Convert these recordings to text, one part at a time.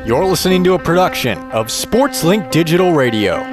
You're listening to a production of SportsLink Digital Radio.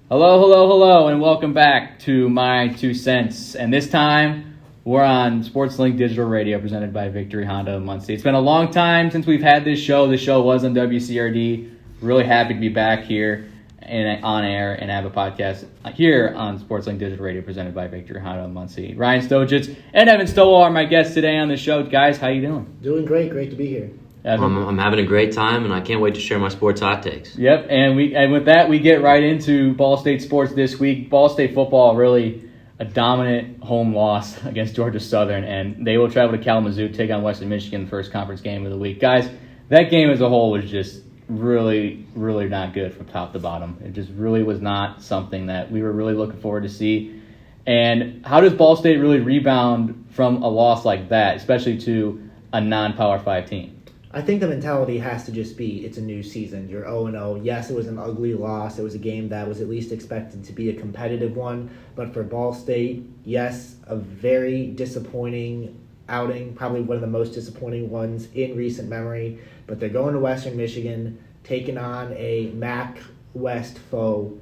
Hello, and welcome back to My 2 Cents. And this time, we're on SportsLink Digital Radio, presented by Victory Honda of Muncie. It's been a long time since we've had this show. The show was on WCRD. Really happy to be back here and on air and have a podcast here on SportsLink Digital Radio, presented by Victory Honda of Muncie. Ryan Stojetz and Evan Stowell are my guests today on the show. Guys, how you doing? Doing great to be here. I'm having a great time, and I can't wait to share my sports hot takes. Yep, and with that, we get right into Ball State sports this week. Ball State football, really a dominant home loss against Georgia Southern, and they will travel to Kalamazoo to take on Western Michigan, the first conference game of the week. Guys, that game as a whole was just really not good from top to bottom. It just really was not something that we were really looking forward to see. And how does Ball State really rebound from a loss like that, especially to a non-Power 5 team? I think the mentality has to just be it's a new season. You're 0-0. Yes, it was an ugly loss. It was a game that was at least expected to be a competitive one. But for Ball State, yes, a very disappointing outing, probably one of the most disappointing ones in recent memory. But they're going to Western Michigan, taking on a MAC West foe.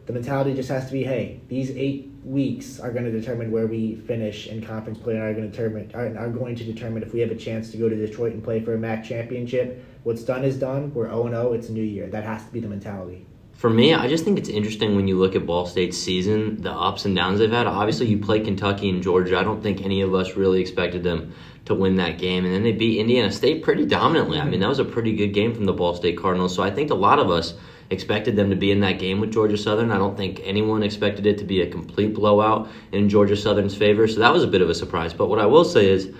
The mentality just has to be, hey, these 8 weeks are going to determine where we finish in conference play and are going to determine if we have a chance to go to Detroit and play for a MAC championship. What's done is done. We're 0-0. It's a new year. That has to be the mentality. For me, I just think it's interesting when you look at Ball State's season, the ups and downs they've had. Obviously, you play Kentucky and Georgia. I don't think any of us really expected them to win that game. And then they beat Indiana State pretty dominantly. I mean, that was a pretty good game from the Ball State Cardinals. So I think a lot of us expected them to be in that game with Georgia Southern. I don't think anyone expected it to be a complete blowout in Georgia Southern's favor. So that was a bit of a surprise. But what I will say is,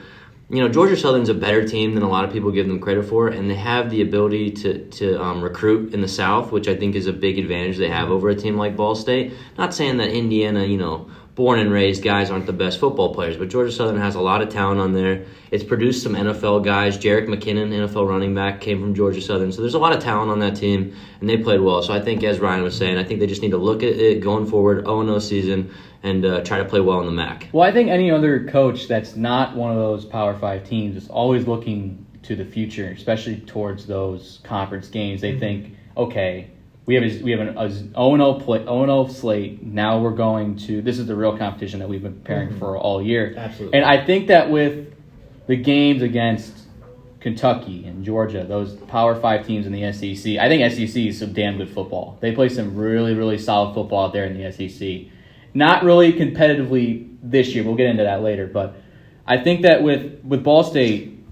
Georgia Southern's a better team than a lot of people give them credit for, and they have the ability to recruit in the South, which I think is a big advantage they have over a team like Ball State. Not saying that Indiana, born and raised guys aren't the best football players, but Georgia Southern has a lot of talent on there. It's produced some NFL guys. Jarek McKinnon, NFL running back, came from Georgia Southern. So there's a lot of talent on that team, and they played well. So I think, as Ryan was saying, I think they just need to look at it going forward, 0-0 season, and try to play well in the MAC. Well, I think any other coach that's not one of those Power 5 teams is always looking to the future, especially towards those conference games. They think, okay, we have an 0-0 slate. Now we're going to – this is the real competition that we've been preparing for all year. Absolutely. And I think that with the games against Kentucky and Georgia, those Power 5 teams in the SEC, I think SEC is some damn good football. They play some really solid football out there in the SEC. Not really competitively this year. We'll get into that later. But I think that with Ball State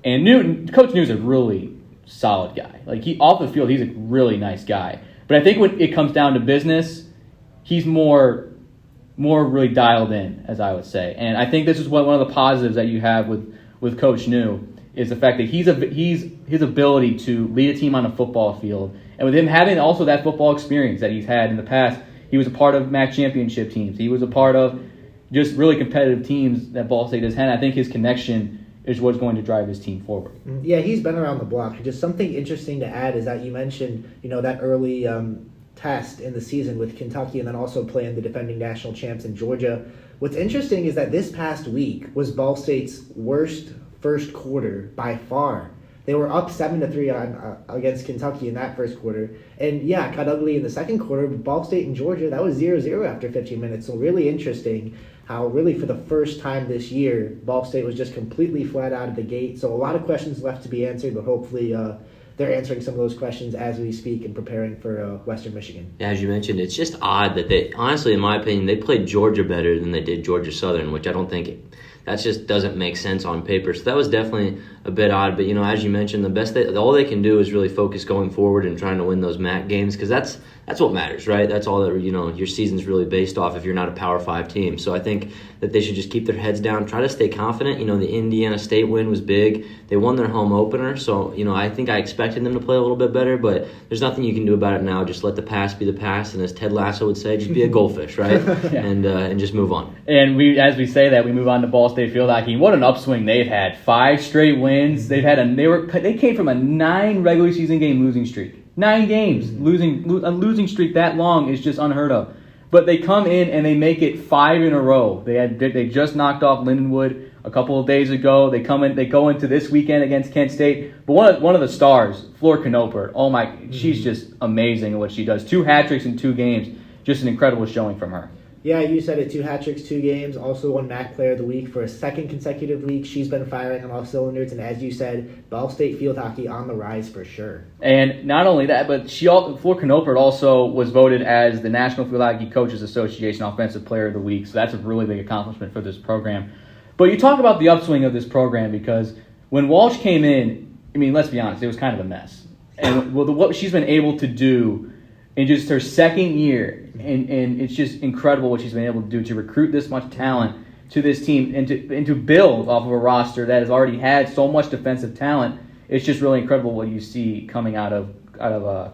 and Newton, Coach Newton's a really solid guy. Like, off the field, he's a really nice guy. But I think when it comes down to business, he's more really dialed in, as I would say. And I think this is one of the positives that you have with Coach New is the fact that his ability to lead a team on a football field, and with him having also that football experience that he's had in the past. He was a part of MAC championship teams. He was a part of just really competitive teams that Ball State has had. I think his connection is what's going to drive his team forward. Yeah, he's been around the block. Just something interesting to add is that you mentioned, that early test in the season with Kentucky and then also playing the defending national champs in Georgia. What's interesting is that this past week was Ball State's worst first quarter by far. They were up 7-3 against Kentucky in that first quarter. And yeah, it got ugly in the second quarter, but Ball State and Georgia, that was 0-0 after 15 minutes. So really interesting how really for the first time this year, Ball State was just completely flat out of the gate. So a lot of questions left to be answered, but hopefully they're answering some of those questions as we speak and preparing for Western Michigan. Yeah, as you mentioned, it's just odd that they, honestly, in my opinion, they played Georgia better than they did Georgia Southern, which I don't think that just doesn't make sense on paper. So that was definitely a bit odd. But, as you mentioned, all they can do is really focus going forward and trying to win those MAC games, because that's what matters, right? That's all that, your season's really based off if you're not a Power 5 team. So I think that they should just keep their heads down, try to stay confident. The Indiana State win was big. They won their home opener. So, I think I expected them to play a little bit better, but there's nothing you can do about it now. Just let the past be the past. And as Ted Lasso would say, just be a goldfish, right? Yeah. And just move on. And as we say that, we move on to Ball State field hockey. What an upswing they've had. 5 straight wins. They came from a 9 regular season game losing streak. 9 games. A losing streak that long is just unheard of. But they come in and they make it 5 in a row. They just knocked off Lindenwood a couple of days ago. They go into this weekend against Kent State. But one of the stars, Flor Knoper, she's just amazing at what she does. 2 hat tricks in 2 games. Just an incredible showing from her. Yeah, you said it, 2 hat tricks, 2 games. Also won MAC Player of the Week for a 2nd consecutive week. She's been firing on all cylinders, and as you said, Ball State field hockey on the rise for sure. And not only that, but Flor Knoper also was voted as the National Field Hockey Coaches Association Offensive Player of the Week. So that's a really big accomplishment for this program. But you talk about the upswing of this program because when Walsh came in, I mean, let's be honest, it was kind of a mess. And what she's been able to do in just her 2nd year, and it's just incredible what she's been able to do to recruit this much talent to this team and to build off of a roster that has already had so much defensive talent. It's just really incredible what you see coming out of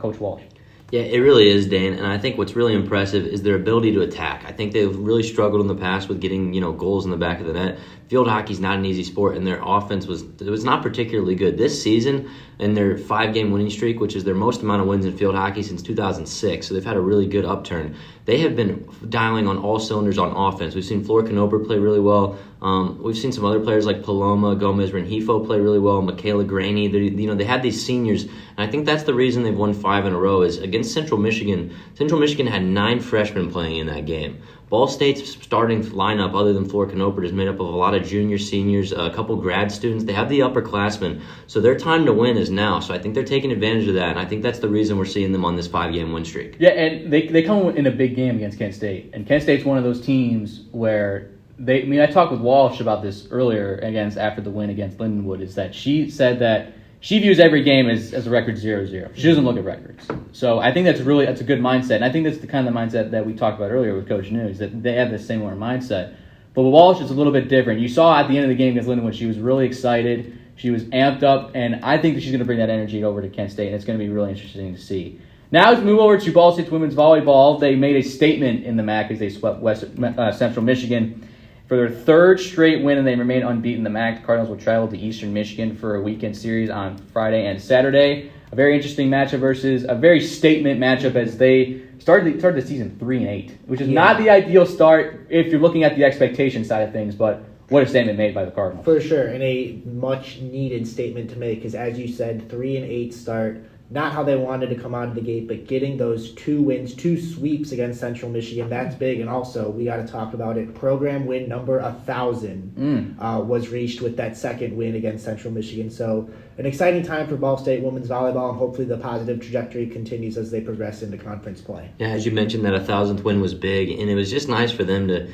Coach Walsh. Yeah, it really is, Dane, and I think what's really impressive is their ability to attack. I think they've really struggled in the past with getting, goals in the back of the net. Field hockey's not an easy sport, and their offense was not particularly good. This season, in their 5-game winning streak, which is their most amount of wins in field hockey since 2006, so they've had a really good upturn. They have been dialing on all cylinders on offense. We've seen Flor Knoper play really well. We've seen some other players like Paloma, Gomez, Rengifo play really well. Michaela Graney, they had these seniors, and I think that's the reason they've won 5 in a row is against Central Michigan. Central Michigan had 9 freshmen playing in that game. Ball State's starting lineup, other than Flor Knoper, is made up of a lot of juniors, seniors, a couple grad students. They have the upperclassmen, so their time to win is now. So I think they're taking advantage of that, and I think that's the reason we're seeing them on this 5-game win streak. Yeah, and they come in a big game against Kent State, and Kent State's one of those teams where I talked with Walsh about this earlier after the win against Lindenwood, is that she said that she views every game as a record 0-0. She doesn't look at records. So I think that's a good mindset. And I think that's the kind of mindset that we talked about earlier with Coach News, that they have the similar mindset. But with Walsh, it's a little bit different. You saw at the end of the game against Lindenwood, she was really excited. She was amped up. And I think that she's going to bring that energy over to Kent State. And it's going to be really interesting to see. Now let's move over to Ball State's women's volleyball. They made a statement in the MAC as they swept Central Michigan for their 3rd straight win, and they remain unbeaten. The MAC Cardinals will travel to Eastern Michigan for a weekend series on Friday and Saturday. A very interesting matchup versus a very statement matchup as they started the season 3-8, which is not the ideal start if you're looking at the expectation side of things, but what a statement made by the Cardinals. For sure, and a much-needed statement to make because, as you said, 3-8 start. Not how they wanted to come out of the gate, but getting those 2 wins, 2 sweeps against Central Michigan, that's big. And also, we got to talk about it. Program win number 1,000 was reached with that 2nd win against Central Michigan. So an exciting time for Ball State women's volleyball, and hopefully the positive trajectory continues as they progress into conference play. Yeah, as you mentioned, that 1,000th win was big, and it was just nice for them to,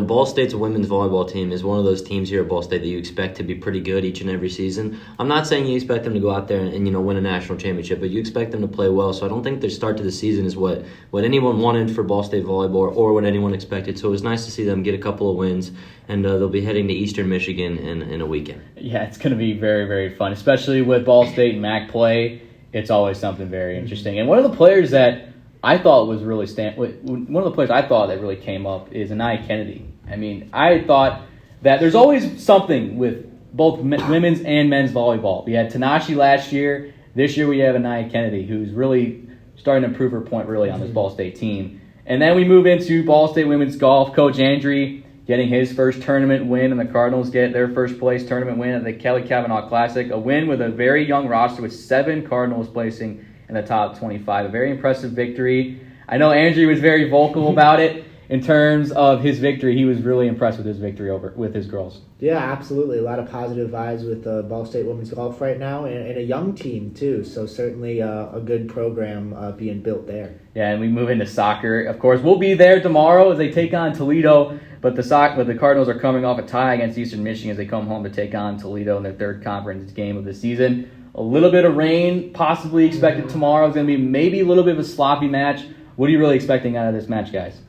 Ball State's women's volleyball team is one of those teams here at Ball State that you expect to be pretty good each and every season. I'm not saying you expect them to go out there and win a national championship, but you expect them to play well. So I don't think their start to the season is what anyone wanted for Ball State volleyball or what anyone expected. So it was nice to see them get a couple of wins, and they'll be heading to Eastern Michigan in a weekend. Yeah, it's going to be very, very fun, especially with Ball State and MAC play. It's always something very interesting. And one of the players that I thought was really that really came up is Anaya Kennedy. I mean, I thought that there's always something with both women's and men's volleyball. We had Tanashi last year. This year we have Anaya Kennedy, who's really starting to prove her point really on this Ball State team. And then we move into Ball State women's golf. Coach Andre getting his first tournament win, and the Cardinals get their first place tournament win at the Kelly Kavanaugh Classic. A win with a very young roster with 7 Cardinals placing in the top 25. A very impressive victory. I know Andre was very vocal about it in terms of his victory. He was really impressed with his victory with his girls. Yeah, absolutely. A lot of positive vibes with Ball State women's golf right now, and a young team too. So certainly a good program being built there. Yeah, and we move into soccer. Of course, we'll be there tomorrow as they take on Toledo. But the Cardinals are coming off a tie against Eastern Michigan as they come home to take on Toledo in their 3rd conference game of the season. A little bit of rain possibly expected tomorrow. It's going to be maybe a little bit of a sloppy match. What are you really expecting out of this match, guys?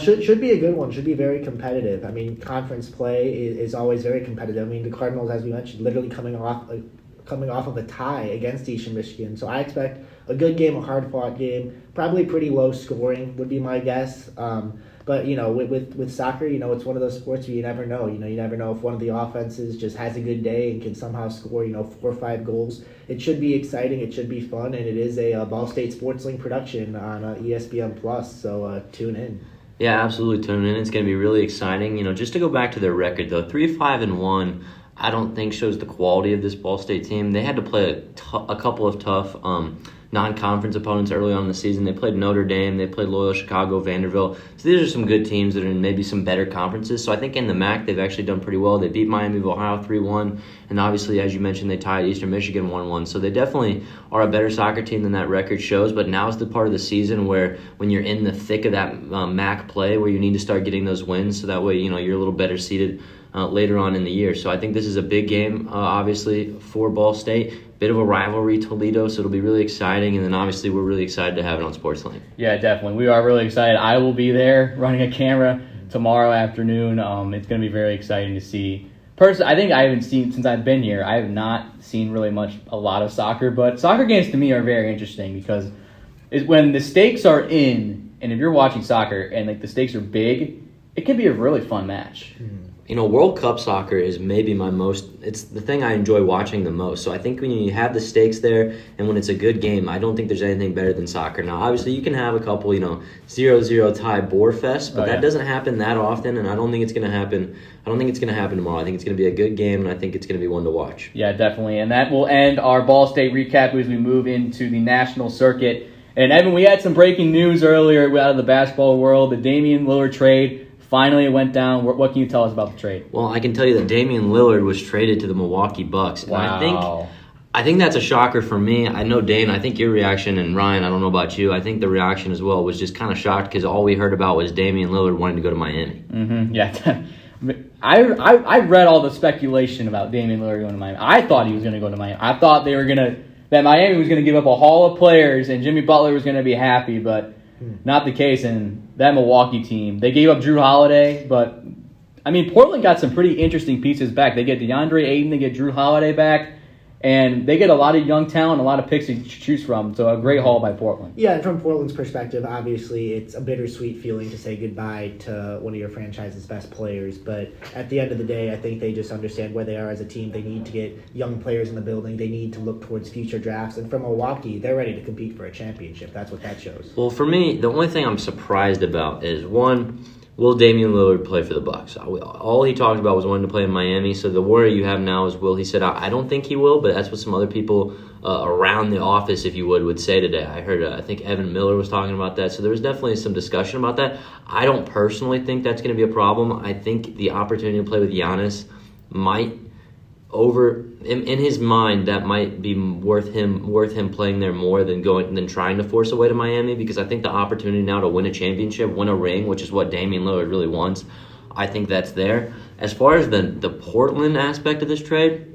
Should be a good one. Should be very competitive. I mean, conference play is always very competitive. I mean, the Cardinals, as we mentioned, literally coming off of a tie against Eastern Michigan. So I expect a good game, a hard-fought game, probably pretty low scoring would be my guess. But, with soccer, it's one of those sports where you never know. You never know if one of the offenses just has a good day and can somehow score, 4 or 5 goals. It should be exciting. It should be fun. And it is a Ball State Sports Link production on ESPN+. So tune in. Yeah, absolutely. Tune in. It's going to be really exciting. Just to go back to their record though, 3-5-1. I don't think shows the quality of this Ball State team. They had to play a couple of tough non-conference opponents early on in the season. They played Notre Dame, they played Loyola Chicago, Vanderbilt. So these are some good teams that are in maybe some better conferences. So I think in the MAC they've actually done pretty well. They beat Miami of Ohio 3-1, and obviously, as you mentioned, they tied Eastern Michigan 1-1. So they definitely are a better soccer team than that record shows. But now is the part of the season where when you're in the thick of that MAC play, where you need to start getting those wins, so that way you're a little better seated later on in the year. So I think this is a big game, obviously, for Ball State. Bit of a rivalry, Toledo, so it'll be really exciting. And then, obviously, we're really excited to have it on SportsLink. Yeah, definitely. We are really excited. I will be there running a camera tomorrow afternoon. It's going to be very exciting to see. Personally, I think I haven't seen, since I've been here, I have not seen really a lot of soccer. But soccer games, to me, are very interesting because when the stakes are in, and if you're watching soccer and the stakes are big, it can be a really fun match. World Cup soccer is maybe it's the thing I enjoy watching the most. So I think when you have the stakes there and when it's a good game, I don't think there's anything better than soccer. Now, obviously, you can have a couple, 0-0 tie bore fest, but that doesn't happen that often, and I don't think it's going to happen. I don't think it's going to happen tomorrow. I think it's going to be a good game, and I think it's going to be one to watch. Yeah, definitely. And that will end our Ball State recap as we move into the national circuit. And Evan, we had some breaking news earlier out of the basketball world. The Damian Lillard trade finally went down. What can you tell us about the trade? Well, I can tell you that Damian Lillard was traded to the Milwaukee Bucks. And wow. I think that's a shocker for me. I know, Dane, I think your reaction, and Ryan, I don't know about you, I think the reaction as well was just kind of shocked because all we heard about was Damian Lillard wanting to go to Miami. Mm-hmm. Yeah. I read all the speculation about Damian Lillard going to Miami. I thought he was going to go to Miami. I thought that Miami was going to give up a haul of players and Jimmy Butler was going to be happy, but not the case. And that Milwaukee team, they gave up Drew Holiday, but Portland got some pretty interesting pieces back. They get DeAndre Ayton, they get Drew Holiday back, and they get a lot of young talent, a lot of picks to choose from. So a great haul by Portland. Yeah, and from Portland's perspective, obviously it's a bittersweet feeling to say goodbye to one of your franchise's best players. But at the end of the day, I think they just understand where they are as a team. They need to get young players in the building. They need to look towards future drafts. And for Milwaukee, they're ready to compete for a championship. That's what that shows. Well, for me, the only thing I'm surprised about is, one, will Damian Lillard play for the Bucks? All he talked about was wanting to play in Miami. So the worry you have now is, will he sit out? I don't think he will, but that's what some other people around the office, if you would say today. I heard, I think Evan Miller was talking about that. So there was definitely some discussion about that. I don't personally think that's going to be a problem. I think the opportunity to play with Giannis might in his mind, that might be worth him playing there more than trying to force a way to Miami, because I think the opportunity now to win a championship, win a ring, which is what Damian Lillard really wants, I think that's there. As far as the Portland aspect of this trade,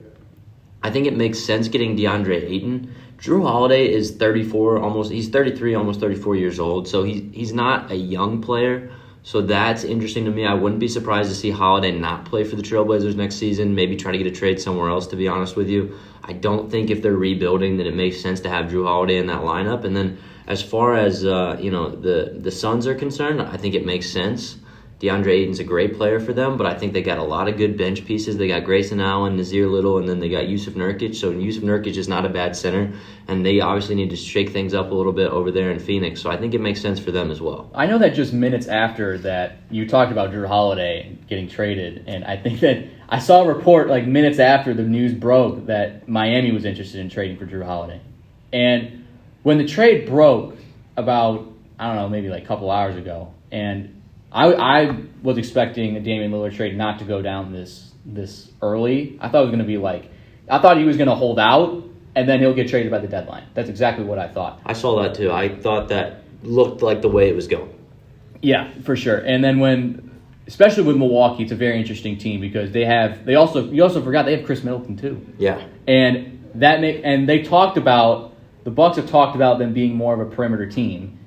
I think it makes sense getting DeAndre Ayton. Drew Holiday is 34, he's 33, almost 34 years old, so he's not a young player. So that's interesting to me. I wouldn't be surprised to see Holiday not play for the Trailblazers next season, maybe try to get a trade somewhere else, to be honest with you. I don't think if they're rebuilding that it makes sense to have Drew Holiday in that lineup. And then as far as the Suns are concerned, I think it makes sense. DeAndre Ayton's a great player for them, but I think they got a lot of good bench pieces. They got Grayson Allen, Nazir Little, and then they got Yusuf Nurkic. So Yusuf Nurkic is not a bad center, and they obviously need to shake things up a little bit over there in Phoenix. So I think it makes sense for them as well. I know that just minutes after that, you talked about Drew Holiday getting traded, and I think that I saw a report minutes after the news broke that Miami was interested in trading for Drew Holiday. And when the trade broke about, maybe a couple hours ago, and I was expecting a Damian Lillard trade not to go down this early. I thought it was going to be I thought he was going to hold out and then he'll get traded by the deadline. That's exactly what I thought. I saw that too. I thought that looked like the way it was going. Yeah, for sure. And then especially with Milwaukee, it's a very interesting team because you also forgot they have Chris Middleton too. Yeah. And they talked about, the Bucks have talked about them being more of a perimeter team.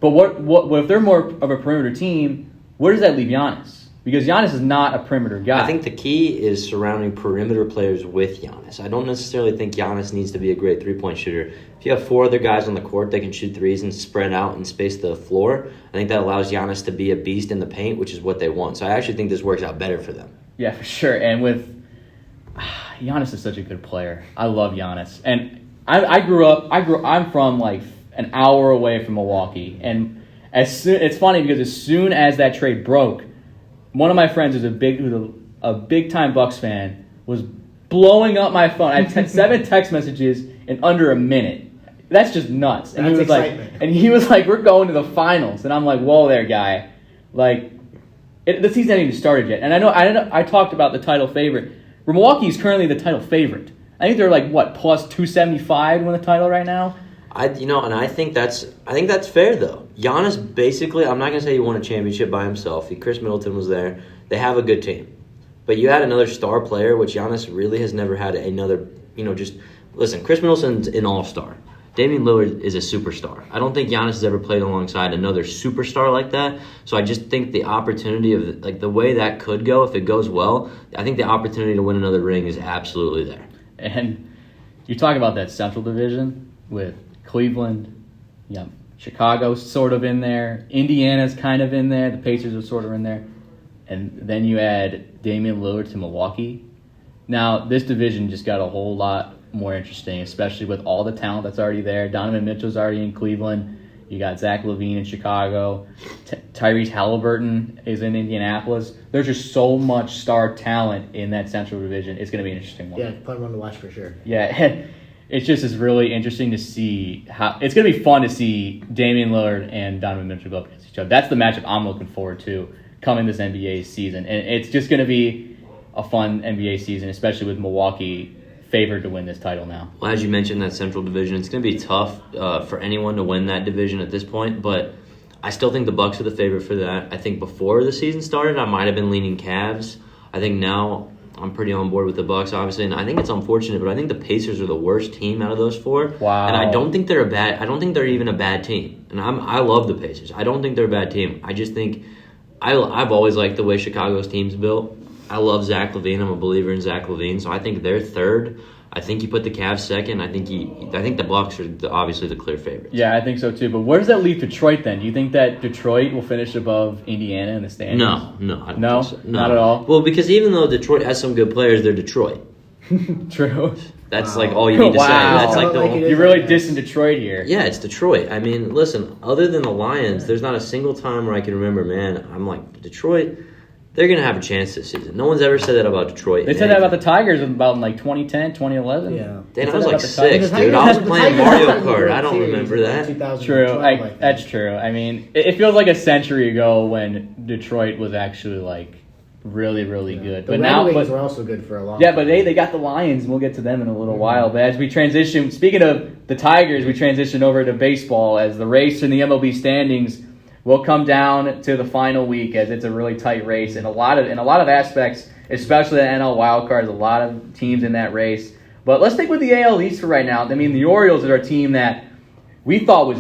But what if they're more of a perimeter team, where does that leave Giannis? Because Giannis is not a perimeter guy. I think the key is surrounding perimeter players with Giannis. I don't necessarily think Giannis needs to be a great three-point shooter. If you have four other guys on the court that can shoot threes and spread out and space the floor, I think that allows Giannis to be a beast in the paint, which is what they want. So I actually think this works out better for them. Yeah, for sure. And Giannis is such a good player. I love Giannis. And I'm from an hour away from Milwaukee, and It's funny because as soon as that trade broke, one of my friends who's a big time Bucks fan was blowing up my phone. I had 7 text messages in under a minute. That's just nuts. And That's excitement. He was like, we're going to the finals. And I'm like, whoa there, guy. Like, the season hasn't even started yet. And I know I talked about the title favorite. Milwaukee is currently the title favorite. I think they're like, what, plus 275 to win the title right now? I think that's fair though. Giannis basically, I'm not gonna say he won a championship by himself. Chris Middleton was there. They have a good team, but you had another star player, which Giannis really has never had another. Just listen. Chris Middleton's an all-star. Damian Lillard is a superstar. I don't think Giannis has ever played alongside another superstar like that. So I just think the opportunity of the way that could go, if it goes well, I think the opportunity to win another ring is absolutely there. And you talk about that Central Division with Cleveland, Chicago's sort of in there, Indiana's kind of in there, the Pacers are sort of in there, and then you add Damian Lillard to Milwaukee. Now, this division just got a whole lot more interesting, especially with all the talent that's already there. Donovan Mitchell's already in Cleveland. You got Zach LaVine in Chicago. Tyrese Halliburton is in Indianapolis. There's just so much star talent in that Central Division. It's going to be an interesting one. Yeah, fun one to watch for sure. Yeah, it's just is really interesting to see how it's going to be fun to see Damian Lillard and Donovan Mitchell go up against each other. That's the matchup I'm looking forward to coming this NBA season, and it's just going to be a fun NBA season, especially with Milwaukee favored to win this title now. Well, as you mentioned, that Central Division, it's going to be tough for anyone to win that division at this point, but I still think the Bucks are the favorite for that. I think before the season started, I might have been leaning Cavs. I think now I'm pretty on board with the Bucks, obviously, and I think it's unfortunate, but I think the Pacers are the worst team out of those 4. Wow. And I don't think they're even a bad team. And I love the Pacers. I don't think they're a bad team. I just think I've always liked the way Chicago's team's built. I love Zach LaVine. I'm a believer in Zach LaVine, so I think they're third. I think you put the Cavs second. I think the Bucks are obviously the clear favorites. Yeah, I think so too. But where does that leave Detroit then? Do you think that Detroit will finish above Indiana in the standings? No, I don't think so. No, not at all. Well, because even though Detroit has some good players, they're Detroit. True. That's like all you need to say. That's like you're really dissing Detroit here. Yeah, it's Detroit. I mean, listen, other than the Lions, there's not a single time where I can remember, man, I'm like, Detroit, they're going to have a chance this season. No one's ever said that about Detroit. They said that about the Tigers about in like 2010, 2011. Yeah. Then I was like 6, dude. I was playing Mario Kart. I don't remember that. True. That's true. I mean, it feels like a century ago when Detroit was actually like really, really good. The Red Wings were also good for a long time. Yeah, but they got the Lions, and we'll get to them in a little while. But as we transition, speaking of the Tigers, we transition over to baseball as the race in the MLB standings will come down to the final week as it's a really tight race in a lot of aspects, especially the NL wildcard. There's a lot of teams in that race. But let's stick with the AL East for right now. I mean, the Orioles are a team that we thought was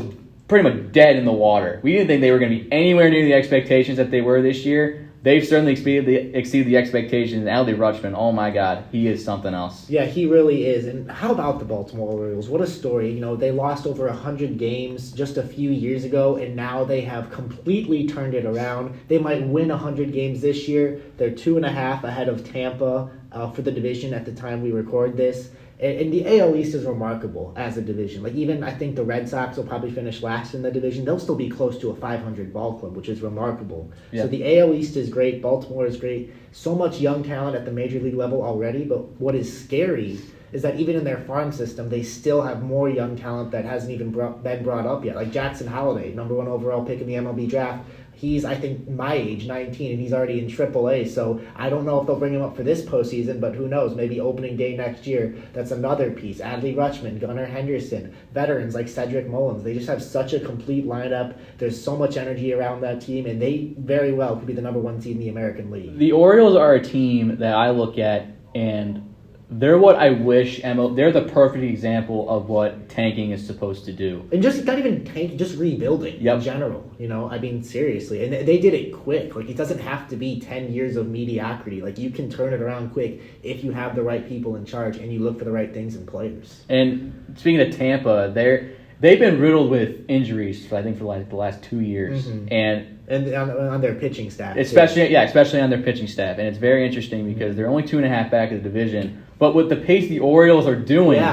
pretty much dead in the water. We didn't think they were going to be anywhere near the expectations that they were this year. They've certainly exceeded the expectations. Adley Rutschman, oh my God, he is something else. Yeah, he really is. And how about the Baltimore Orioles? What a story. You know, they lost over 100 games just a few years ago, and now they have completely turned it around. They might win 100 games this year. They're 2.5 ahead of Tampa for the division at the time we record this. And the AL East is remarkable as a division. Like, even I think the Red Sox will probably finish last in the division. They'll still be close to a 500 ball club, which is remarkable. Yeah. So the AL East is great. Baltimore is great. So much young talent at the major league level already. But what is scary is that even in their farm system, they still have more young talent that hasn't even been brought up yet. Like Jackson Holliday, number 1 overall pick in the MLB draft. He's, I think, my age, 19, and he's already in AAA. So I don't know if they'll bring him up for this postseason, but who knows? Maybe opening day next year. That's another piece. Adley Rutschman, Gunnar Henderson, veterans like Cedric Mullins. They just have such a complete lineup. There's so much energy around that team, and they very well could be the number 1 seed in the American League. The Orioles are a team that I look at, and they're what I wish they're the perfect example of what tanking is supposed to do. And just not even tanking, just rebuilding in general. You know, I mean, seriously. And they did it quick. Like, it doesn't have to be 10 years of mediocrity. Like, you can turn it around quick if you have the right people in charge and you look for the right things in players. And speaking of Tampa, they've been riddled with injuries, I think, for like the last 2 years. Mm-hmm. And on their pitching staff. Especially on their pitching staff. And it's very interesting because they're only 2.5 back of the division. But with the pace the Orioles are doing,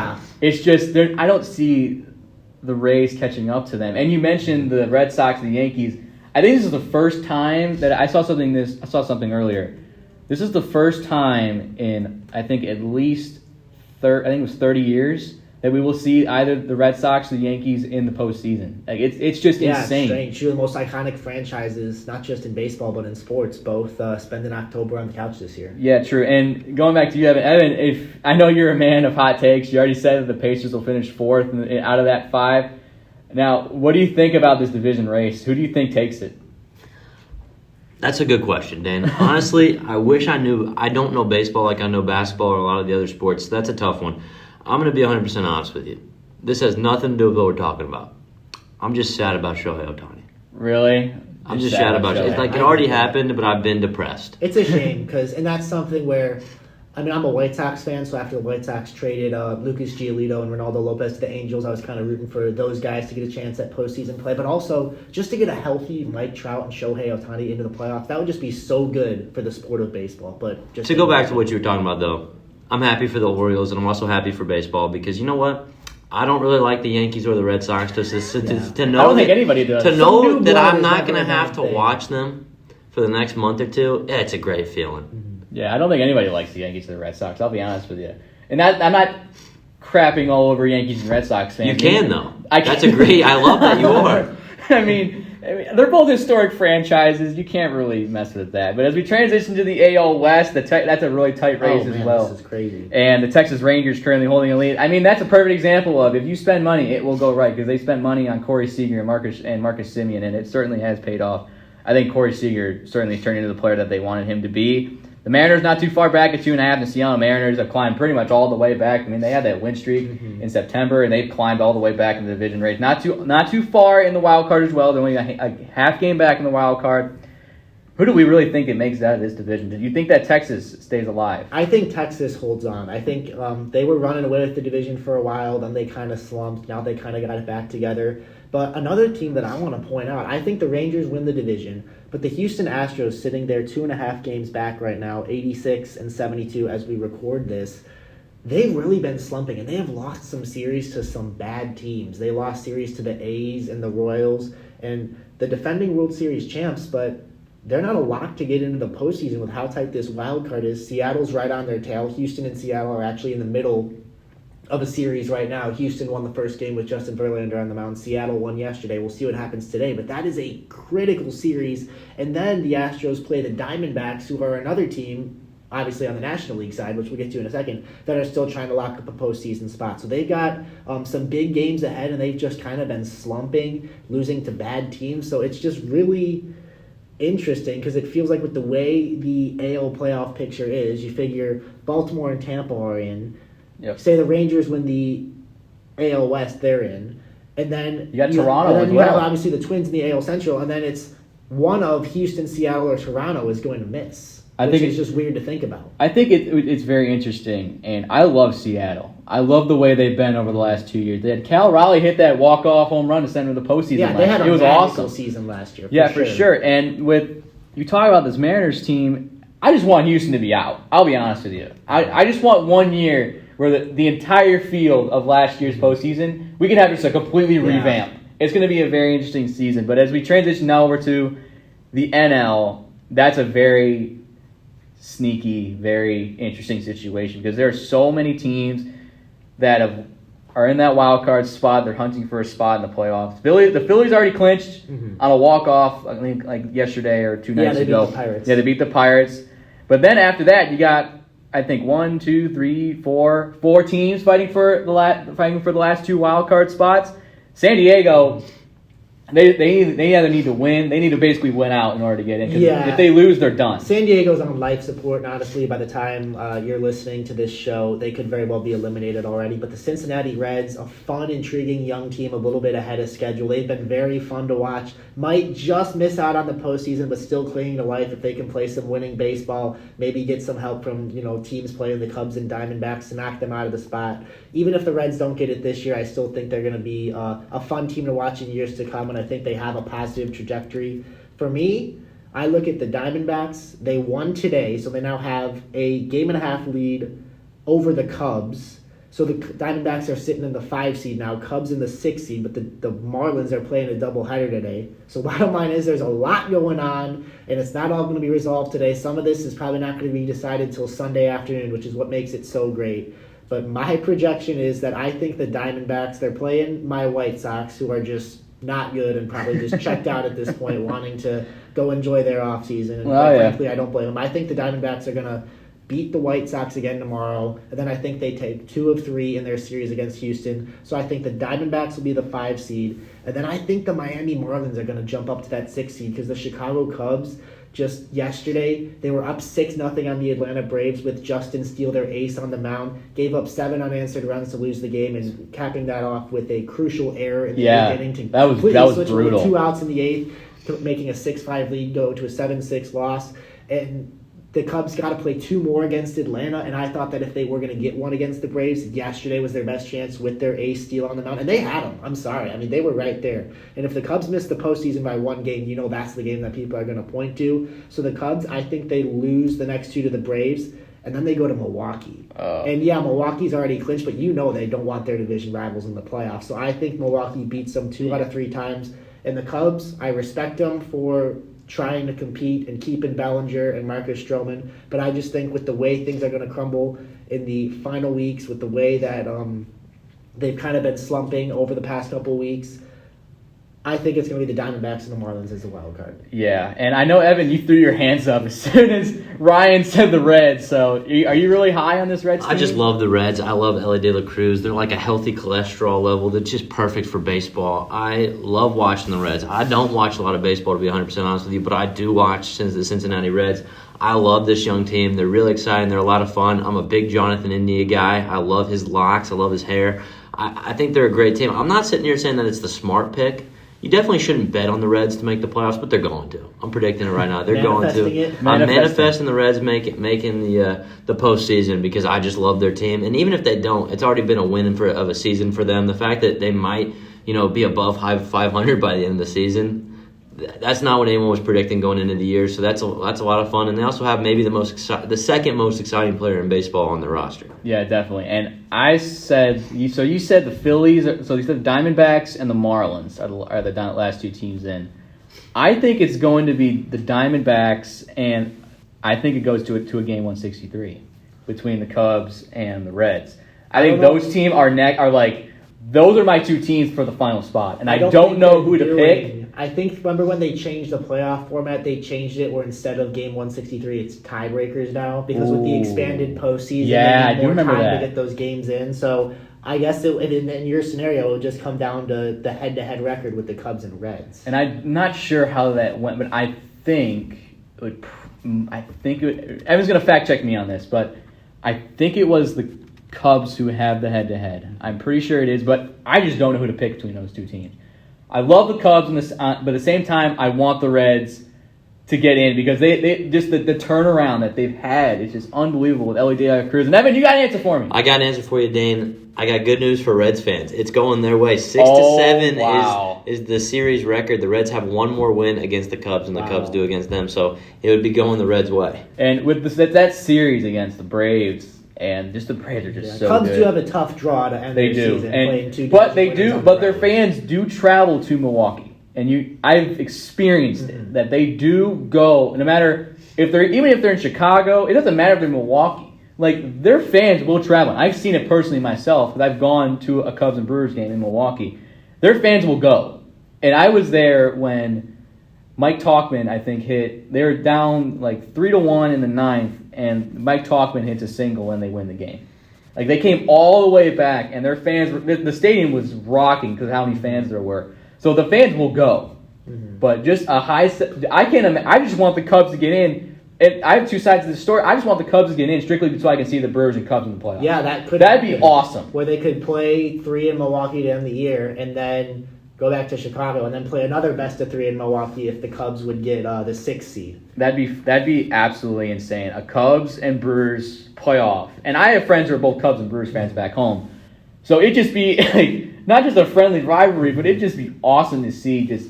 it's just I don't see the Rays catching up to them. And you mentioned the Red Sox and the Yankees. I think this is the first time that I saw something earlier. This is the first time in, I think, at least 30 years that we will see either the Red Sox or the Yankees in the postseason. Like it's just insane. It's strange. Two of the most iconic franchises, not just in baseball but in sports, both spending October on the couch this year. Yeah, true. And going back to you, Evan, if I know you're a man of hot takes, you already said that the Pacers will finish fourth out of that 5. Now, what do you think about this division race? Who do you think takes it? That's a good question, Dan. Honestly, I wish I knew. I don't know baseball like I know basketball or a lot of the other sports. That's a tough one. I'm going to be 100% honest with you. This has nothing to do with what we're talking about. I'm just sad about Shohei Ohtani. Really? I'm just sad about it. It's like it already happened, but I've been depressed. It's a shame and that's something where, I mean, I'm a White Sox fan, so after the White Sox traded Lucas Giolito and Ronaldo Lopez to the Angels, I was kind of rooting for those guys to get a chance at postseason play, but also just to get a healthy Mike Trout and Shohei Ohtani into the playoffs. That would just be so good for the sport of baseball. But just to go back to what you were talking about, though, I'm happy for the Orioles, and I'm also happy for baseball because you know what? I don't really like the Yankees or the Red Sox to know. I don't think anybody does. To know that I'm not going to have to watch them for the next month or two, it's a great feeling. Yeah, I don't think anybody likes the Yankees or the Red Sox. I'll be honest with you. And I'm not crapping all over Yankees and Red Sox fans. You can, though. That's a great. I love that you are. I mean, they're both historic franchises. You can't really mess with that. But as we transition to the AL West, that's a really tight race as well. This is crazy. And the Texas Rangers currently holding a lead. I mean, that's a perfect example of if you spend money, it will go right because they spent money on Corey Seager and Marcus Semien, and it certainly has paid off. I think Corey Seager certainly turned into the player that they wanted him to be. The Mariners not too far back at 2.5. The Seattle Mariners have climbed pretty much all the way back. I mean, they had that win streak in September, and they've climbed all the way back in the division race. Not too far in the wild card as well. They're only a half game back in the wild card. Who do we really think it makes it out of this division? Do you think that Texas stays alive? I think Texas holds on. I think they were running away with the division for a while. Then they kind of slumped. Now they kind of got it back together. But another team that I want to point out, I think the Rangers win the division, but the Houston Astros sitting there 2.5 games back right now, 86 and 72 as we record this. They've really been slumping, and they have lost some series to some bad teams. They lost series to the A's and the Royals and the defending World Series champs, but they're not a lock to get into the postseason with how tight this wild card is. Seattle's right on their tail. Houston and Seattle are actually in the middle of a series right now. Houston won the first game with Justin Verlander on the mound. Seattle won yesterday. We'll see what happens today, but that is a critical series. And then the Astros play the Diamondbacks, who are another team, obviously on the National League side, which we'll get to in a second, that are still trying to lock up a postseason spot. So they've got some big games ahead, and they've just kind of been slumping, losing to bad teams. So it's just really interesting because it feels like with the way the AL playoff picture is, you figure Baltimore and Tampa are in. Yep. Say the Rangers win the AL West, they're in. And then you got Toronto and then as you well. have obviously the Twins in the AL Central, and then it's one of Houston, Seattle, or Toronto is going to miss. I think it's just weird to think about. I think it's very interesting, and I love Seattle. I love the way they've been over the last 2 years. They had Cal Raleigh hit that walk-off home run to send them to the postseason. Yeah, they had it was awesome season last year. For sure. And with you talk about this Mariners team, I just want Houston to be out. I'll be honest with you. I just want 1 year where the entire field of last year's postseason, we can have just a completely revamp. It's going to be a very interesting season. But as we transition now over to the NL, that's a very sneaky, very interesting situation because there are so many teams that are in that wild card spot. They're hunting for a spot in the playoffs. The Phillies already clinched on a walk-off, I think, like yesterday or 2 nights ago. Beat the Pirates. Yeah, they beat the Pirates. But then after that, you got, I think, 1, 2, 3, 4 teams fighting for the last 2 wild card spots. San Diego, they either need to win, they need to basically win out in order to get in. If they lose, they're done. San Diego's on life support, and honestly, by the time you're listening to this show, they could very well be eliminated already. But the Cincinnati Reds, a fun, intriguing young team, a little bit ahead of schedule. They've been very fun to watch. Might just miss out on the postseason, but still clinging to life if they can play some winning baseball. Maybe get some help from teams playing the Cubs and Diamondbacks to knock them out of the spot. Even if the Reds don't get it this year, I still think they're going to be a fun team to watch in years to come, and I think they have a positive trajectory. For me, I look at the Diamondbacks. They won today, so they now have a 1.5 game lead over the Cubs. So the Diamondbacks are sitting in the 5 seed now, Cubs in the 6 seed, but the Marlins are playing a doubleheader today. So bottom line is there's a lot going on, and it's not all going to be resolved today. Some of this is probably not going to be decided till Sunday afternoon, which is what makes it so great. But my projection is that I think the Diamondbacks, they're playing my White Sox, who are just not good and probably just checked out at this point, wanting to go enjoy their offseason. And frankly, I don't blame them. I think the Diamondbacks are going to beat the White Sox again tomorrow, and then I think they take 2 of 3 in their series against Houston. So I think the Diamondbacks will be the 5 seed, and then I think the Miami Marlins are going to jump up to that 6 seed because the Chicago Cubs just yesterday, they were up 6-0 on the Atlanta Braves with Justin Steele, their ace, on the mound, gave up 7 unanswered runs to lose the game, and capping that off with a crucial error in the 8th inning to that was switch brutal. With 2 outs in the 8th, making a 6-5 lead go to a 7-6 loss. And the Cubs got to play 2 more against Atlanta, and I thought that if they were going to get one against the Braves, yesterday was their best chance with their ace Steele on the mound, and they had them. I'm sorry. I mean, they were right there. And if the Cubs missed the postseason by 1 game, you know that's the game that people are going to point to. So the Cubs, I think they lose the next 2 to the Braves, and then they go to Milwaukee. And yeah, Milwaukee's already clinched, but you know they don't want their division rivals in the playoffs. So I think Milwaukee beats them 2 out of 3 times. And the Cubs, I respect them for trying to compete and keeping Bellinger and Marcus Stroman, but I just think with the way things are going to crumble in the final weeks, with the way that they've kind of been slumping over the past couple of weeks, I think it's going to be the Diamondbacks and the Marlins as a wild card. Yeah, and I know, Evan, you threw your hands up as soon as Ryan said the Reds, so are you really high on this Reds team? I just love the Reds. I love Ellie De La Cruz. They're like a healthy cholesterol level that's just perfect for baseball. I love watching the Reds. I don't watch a lot of baseball, to be 100% honest with you, but I do watch the Cincinnati Reds. I love this young team. They're really exciting. They're a lot of fun. I'm a big Jonathan India guy. I love his locks. I love his hair. I think they're a great team. I'm not sitting here saying that it's the smart pick. You definitely shouldn't bet on the Reds to make the playoffs, but they're going to. I'm predicting it right now. They're going to. I'm manifesting the Reds making the postseason because I just love their team. And even if they don't, it's already been a win of a season for them. The fact that they might, be above 500 by the end of the season, that's not what anyone was predicting going into the year. So that's a lot of fun. And they also have maybe the second most exciting player in baseball on their roster. Yeah, definitely. And I said, you said the Phillies, so you said the Diamondbacks and the Marlins are the last 2 teams in. I think it's going to be the Diamondbacks, and I think it goes to a game 163 between the Cubs and the Reds. I think those teams those are my 2 teams for the final spot, and I don't know who to pick. I think, remember when they changed the playoff format, they changed it where instead of game 163, it's tiebreakers now, because with the expanded postseason, they need more time to get those games in. So I guess in your snenario, it would just come down to the head-to-head record with the Cubs and Reds. And I'm not sure how that went, but I think it would, Evan's going to fact check me on this, but I think it was the Cubs who have the head-to-head. I'm pretty sure it is, but I just don't know who to pick between those 2 teams. I love the Cubs, but at the same time, I want the Reds to get in because they just the turnaround that they've had is just unbelievable with Ellie De La Cruz. And Evan, you got an answer for me. I got an answer for you, Dane. I got good news for Reds fans. It's going their way. 6-7 is the series record. The Reds have 1 more win against the Cubs than the Cubs do against them, so it would be going the Reds' way. And with that series against the Braves. And just the Braves are just so Cubs good. do have a tough draw to end their season. Their fans do travel to Milwaukee, and I've experienced it that they do go. No matter if they're in Chicago, it doesn't matter if they're in Milwaukee. Like their fans will travel. I've seen it personally myself because I've gone to a Cubs and Brewers game in Milwaukee. Their fans will go, and I was there when Mike Tauchman, I think, hit. They were down like 3-1 in the 9th. And Mike Tauchman hits a single and they win the game. Like they came all the way back, and their fans, the stadium was rocking because of how many fans there were. So the fans will go, but just a high. I can't imagine. I just want the Cubs to get in. And I have 2 sides to the story. I just want the Cubs to get in strictly so I can see the Brewers and Cubs in the playoffs. Yeah, that'd be awesome. Where they could play 3 in Milwaukee to end the year, and then go back to Chicago, and then play another best of 3 in Milwaukee if the Cubs would get the 6th seed. That'd be absolutely insane. A Cubs and Brewers playoff. And I have friends who are both Cubs and Brewers fans back home. So it'd just be not just a friendly rivalry, but it'd just be awesome to see just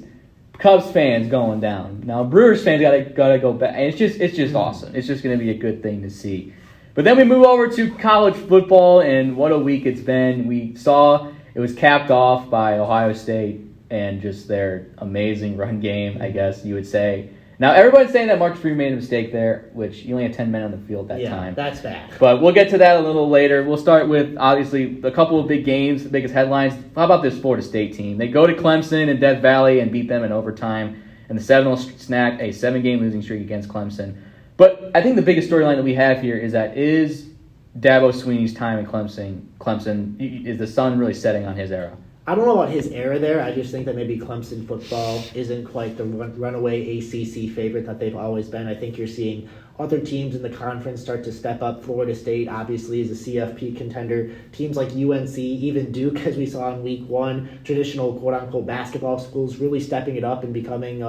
Cubs fans going down. Now Brewers fans gotta go back. And it's just awesome. It's just gonna be a good thing to see. But then we move over to college football, and what a week it's been. We saw it was capped off by Ohio State and just their amazing run game, I guess you would say. Now, everyone's saying that Marcus Freeman made a mistake there, which you only had 10 men on the field that time. Yeah, that's bad. But we'll get to that a little later. We'll start with, obviously, a couple of big games, the biggest headlines. How about this Florida State team? They go to Clemson in Death Valley and beat them in overtime, and the Seminoles snack a 7-game losing streak against Clemson. But I think the biggest storyline that we have here is Dabo Swinney's time in Clemson, is the sun really setting on his era? I don't know about his era there. I just think that maybe Clemson football isn't quite the runaway ACC favorite that they've always been. I think you're seeing other teams in the conference start to step up. Florida State obviously is a CFP contender. Teams like UNC, even Duke, as we saw in week 1, traditional quote-unquote basketball schools really stepping it up and becoming,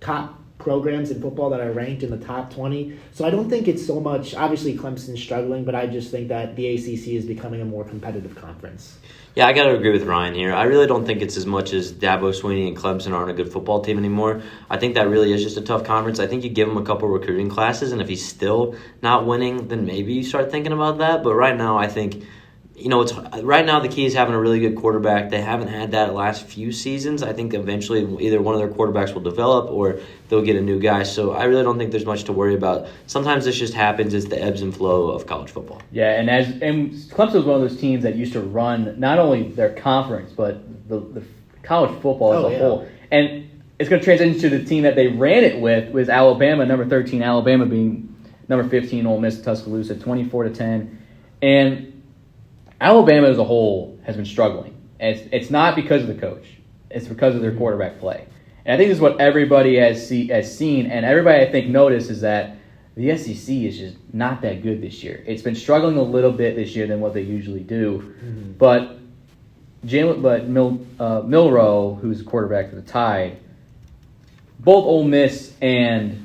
top programs in football that are ranked in the top 20. So I don't think it's so much, obviously Clemson's struggling, but I just think that the ACC is becoming a more competitive conference. Yeah, I got to agree with Ryan here. I really don't think it's as much as Dabo Swinney and Clemson aren't a good football team anymore. I think that really is just a tough conference. I think you give him a couple recruiting classes, and if he's still not winning, then maybe you start thinking about that. But right now, I think, right now the key is having a really good quarterback. They haven't had that last few seasons. I think eventually either one of their quarterbacks will develop or they'll get a new guy. So I really don't think there's much to worry about. Sometimes this just happens. It's the ebbs and flow of college football. Yeah, and Clemson was one of those teams that used to run not only their conference but the college football as a whole. And it's going to transition to the team that they ran it with was Alabama, number 13 Alabama being number 15 Ole Miss Tuscaloosa, 24-10, and Alabama as a whole has been struggling. And it's not because of the coach. It's because of their quarterback play. And I think this is what everybody has seen, and everybody I think noticed is that the SEC is just not that good this year. It's been struggling a little bit this year than what they usually do. Mm-hmm. But Milroe, who's quarterback for the Tide, both Ole Miss and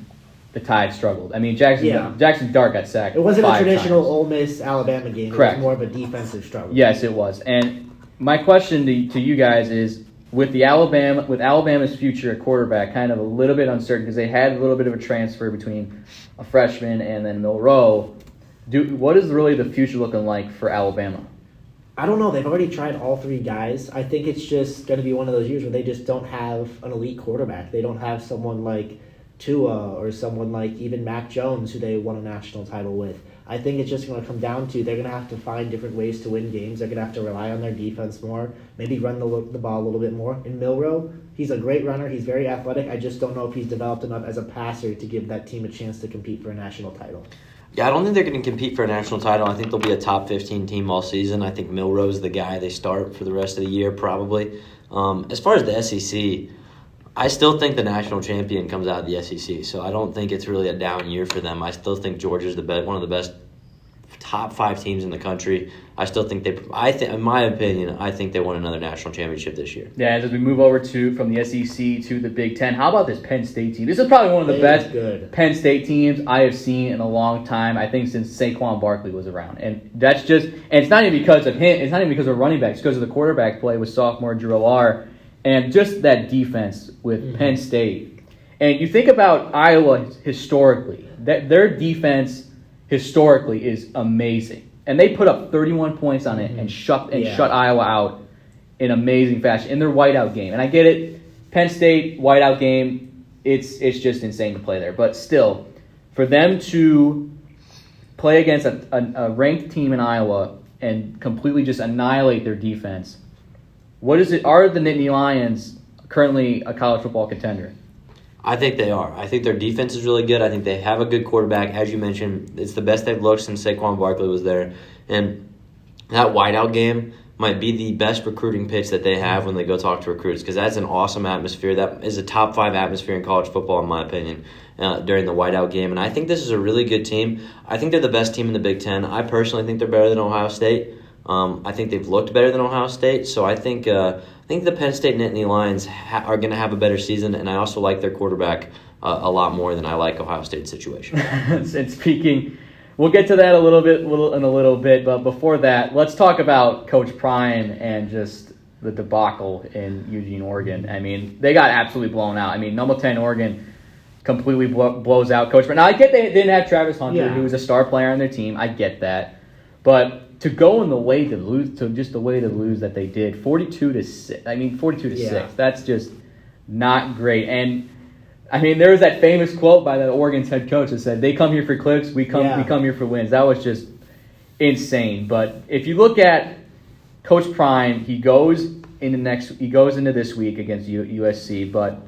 the Tide struggled. I mean, Jackson Dart got sacked. It wasn't a traditional times. Ole Miss Alabama game. Correct. It was more of a defensive struggle. Yes, it was. And my question to you guys is, with Alabama's future at quarterback kind of a little bit uncertain because they had a little bit of a transfer between a freshman and then Milroe, what is really the future looking like for Alabama? I don't know. They've already tried all 3 guys. I think it's just going to be one of those years where they just don't have an elite quarterback. They don't have someone like Tua or someone like even Mac Jones, who they won a national title with. I think it's just going to come down to they're going to have to find different ways to win games. They're going to have to rely on their defense more, maybe run the ball a little bit more. In Milroe, he's a great runner. He's very athletic. I just don't know if he's developed enough as a passer to give that team a chance to compete for a national title. Yeah, I don't think they're going to compete for a national title. I think they'll be a top 15 team all season. I think Milroe's the guy they start for the rest of the year probably. As far as the SEC, I still think the national champion comes out of the SEC, so I don't think it's really a down year for them. I still think Georgia's one of the best top 5 teams in the country. I still think in my opinion, I think they won another national championship this year. Yeah, as we move over from the SEC to the Big Ten, how about this Penn State team? This is probably one of the best Penn State teams I have seen in a long time, I think since Saquon Barkley was around. And it's not even because of him, it's not even because of running backs, it's because of the quarterback play with sophomore Drew Allar. And just that defense with Penn State. And you think about Iowa historically, their defense historically is amazing. And they put up 31 points on it and shut Iowa out in amazing fashion in their whiteout game. And I get it, Penn State whiteout game, it's just insane to play there. But still, for them to play against a ranked team in Iowa and completely just annihilate their defense, are the Nittany Lions currently a college football contender? I think they are. I think their defense is really good. I think they have a good quarterback. As you mentioned, it's the best they've looked since Saquon Barkley was there. And that whiteout game might be the best recruiting pitch that they have when they go talk to recruits, because that's an awesome atmosphere. That is a top 5 atmosphere in college football, in my opinion, during the whiteout game. And I think this is a really good team. I think they're the best team in the Big Ten. I personally think they're better than Ohio State. I think they've looked better than Ohio State, so I think the Penn State Nittany Lions are going to have a better season, and I also like their quarterback a lot more than I like Ohio State's situation. And speaking, we'll get to that in a little bit, but before that, let's talk about Coach Prime and just the debacle in Eugene, Oregon. I mean, they got absolutely blown out. I mean, number 10 Oregon completely blows out Coach Prime. Now, I get they didn't have Travis Hunter, Yeah. who was a star player on their team. I get that. But to go in the way to lose, that they did, 42 to 6. I mean, 42 to 6. That's just not great. And I mean, there was that famous quote by the Oregon's head coach that said, "They come here for clicks, we come here for wins." That was just insane. But if you look at Coach Prime, he goes into this week against USC. But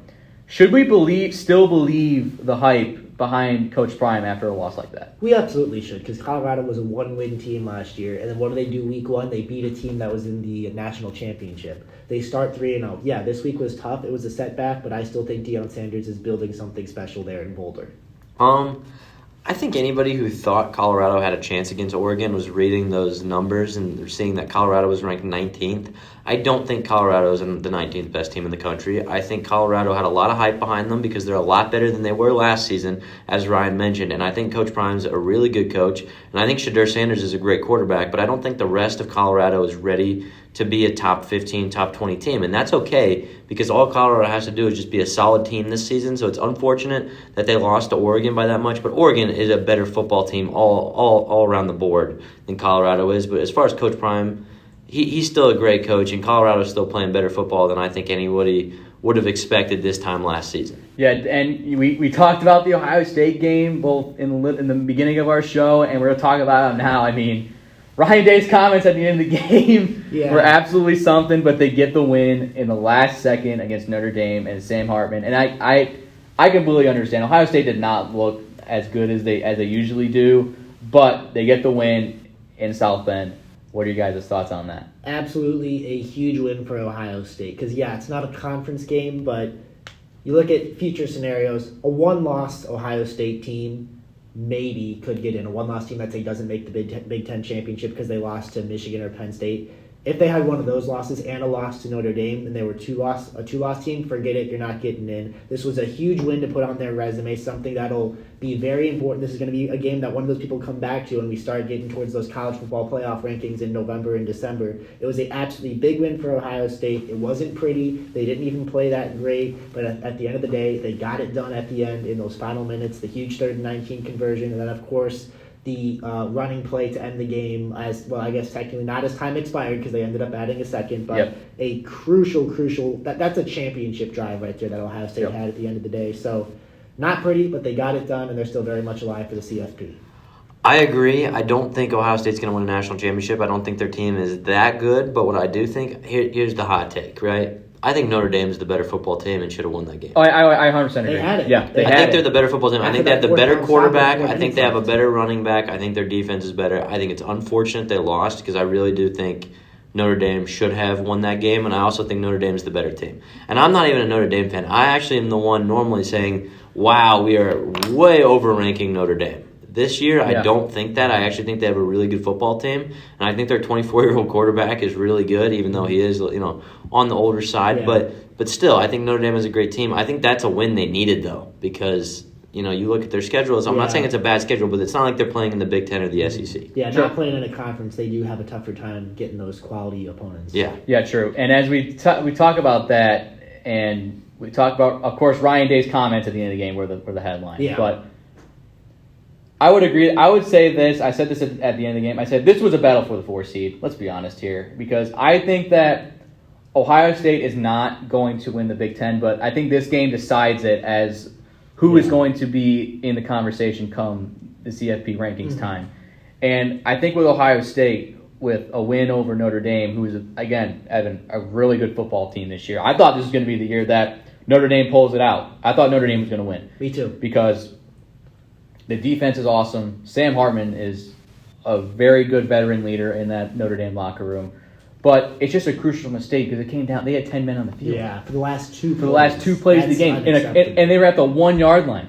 should we still believe the hype behind Coach Prime after a loss like that? We absolutely should, because Colorado was a one-win team last year, and then what do they do week one? They beat a team that was in the national championship. They start 3-0. Yeah, this week was tough. It was a setback, but I still think Deion Sanders is building something special there in Boulder. I think anybody who thought Colorado had a chance against Oregon was reading those numbers and they're seeing that Colorado was ranked 19th. I don't think Colorado is the 19th best team in the country. I think Colorado had a lot of hype behind them because they're a lot better than they were last season, as Ryan mentioned. And I think Coach Prime's a really good coach. And I think Shedeur Sanders is a great quarterback. But I don't think the rest of Colorado is ready to be a top 15, top 20 team. And that's okay because all Colorado has to do is just be a solid team this season. So it's unfortunate that they lost to Oregon by that much. But Oregon is a better football team all around the board than Colorado is. But as far as Coach Prime, he's still a great coach, and Colorado is still playing better football than I think anybody would have expected this time last season. Yeah, and we talked about the Ohio State game both in the beginning of our show, and we're going to talk about them now. I mean, Ryan Day's comments at the end of the game were absolutely something, but they get the win in the last second against Notre Dame and Sam Hartman. And I completely understand. Ohio State did not look as good as they usually do, but they get the win in South Bend. What are you guys' thoughts on that? Absolutely a huge win for Ohio State. Because, it's not a conference game, but you look at future scenarios. A one-loss Ohio State team maybe could get in. A one-loss team that doesn't make the Big Ten championship because they lost to Michigan or Penn State. If they had one of those losses and a loss to Notre Dame and they were a two-loss team, forget it, you're not getting in. This was a huge win to put on their resume, something that'll be very important. This is going to be a game that one of those people come back to when we start getting towards those college football playoff rankings in November and December. It was an absolutely big win for Ohio State. It wasn't pretty. They didn't even play that great, but at the end of the day, they got it done at the end in those final minutes, the huge 3rd and 19 conversion, and then, of course, the running play to end the game as well. I guess technically not as time expired because they ended up adding a second, but a crucial that's a championship drive right there that Ohio State had at the end of the day. So not pretty, but they got it done, and they're still very much alive for the CFP. I agree. I don't think Ohio State's going to win a national championship. I don't think their team is that good, but what I do think, here's the hot take, right? I think Notre Dame is the better football team and should have won that game. Oh, I 100% agree. They had it. Yeah, I think they're the better football team. I think they have the better quarterback. I think they have a defense. better running back. I think their defense is better. I think it's unfortunate they lost because I really do think Notre Dame should have won that game, and I also think Notre Dame is the better team. And I'm not even a Notre Dame fan. I actually am the one normally saying, wow, we are way over-ranking Notre Dame. This year, I don't think that. I actually think they have a really good football team, and I think their 24-year-old quarterback is really good, even though he is, on the older side. Yeah. But still, I think Notre Dame is a great team. I think that's a win they needed, though, because you look at their schedules. I'm not saying it's a bad schedule, but it's not like they're playing in the Big Ten or the SEC. Yeah, not playing in a conference, they do have a tougher time getting those quality opponents. Yeah, true. And as we talk about that, and we talk about, of course, Ryan Day's comments at the end of the game were the headline. Yeah. But I would agree. I would say this. I said this at the end of the game. I said this was a battle for the 4 seed. Let's be honest here, because I think that Ohio State is not going to win the Big Ten, but I think this game decides it as who is going to be in the conversation come the CFP rankings time. And I think with Ohio State, with a win over Notre Dame, who is, again, having a really good football team this year, I thought this was going to be the year that Notre Dame pulls it out. I thought Notre Dame was going to win. Me too. Because the defense is awesome. Sam Hartman is a very good veteran leader in that Notre Dame locker room. But it's just a crucial mistake because it came down. They had 10 men on the field. Yeah, for the last two plays of the game. And they were at the 1 yard line.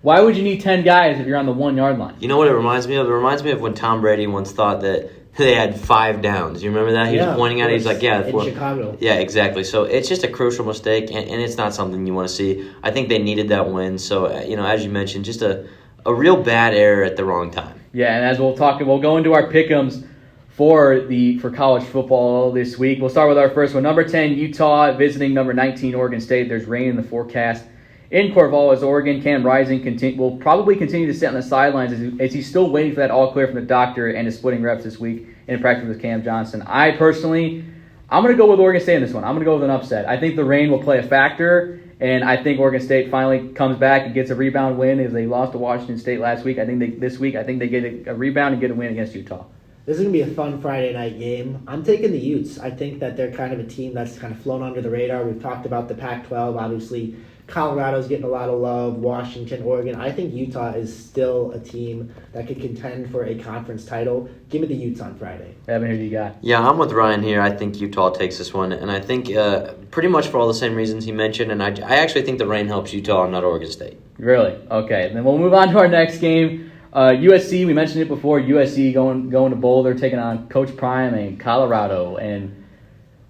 Why would you need 10 guys if you're on the 1 yard line? You know what it reminds me of? It reminds me of when Tom Brady once thought that they had 5 downs. You remember that? He was pointing at it. He's like, in Chicago. Yeah, exactly. So it's just a crucial mistake, and it's not something you want to see. I think they needed that win. So, as you mentioned, just a real bad error at the wrong time. Yeah, and as we'll go into our pick'ems for college football this week. We'll start with our first one. Number 10, Utah visiting number 19, Oregon State. There's rain in the forecast in Corvallis, Oregon. Cam Rising will probably continue to sit on the sidelines as he's still waiting for that all clear from the doctor and is splitting reps this week in practice with Cam Johnson. I'm going to go with Oregon State in this one. I'm going to go with an upset. I think the rain will play a factor, and I think Oregon State finally comes back and gets a rebound win as they lost to Washington State last week. This week they get a rebound and get a win against Utah. This is going to be a fun Friday night game. I'm taking the Utes. I think that they're kind of a team that's kind of flown under the radar. We've talked about the Pac-12. Obviously, Colorado's getting a lot of love. Washington, Oregon. I think Utah is still a team that could contend for a conference title. Give me the Utes on Friday. Evan, who do you got? Yeah, I'm with Ryan here. I think Utah takes this one, and I think pretty much for all the same reasons he mentioned, and I actually think the rain helps Utah and not Oregon State. Really? Okay. Then we'll move on to our next game. USC, we mentioned it before, USC going to Boulder, taking on Coach Prime and Colorado. And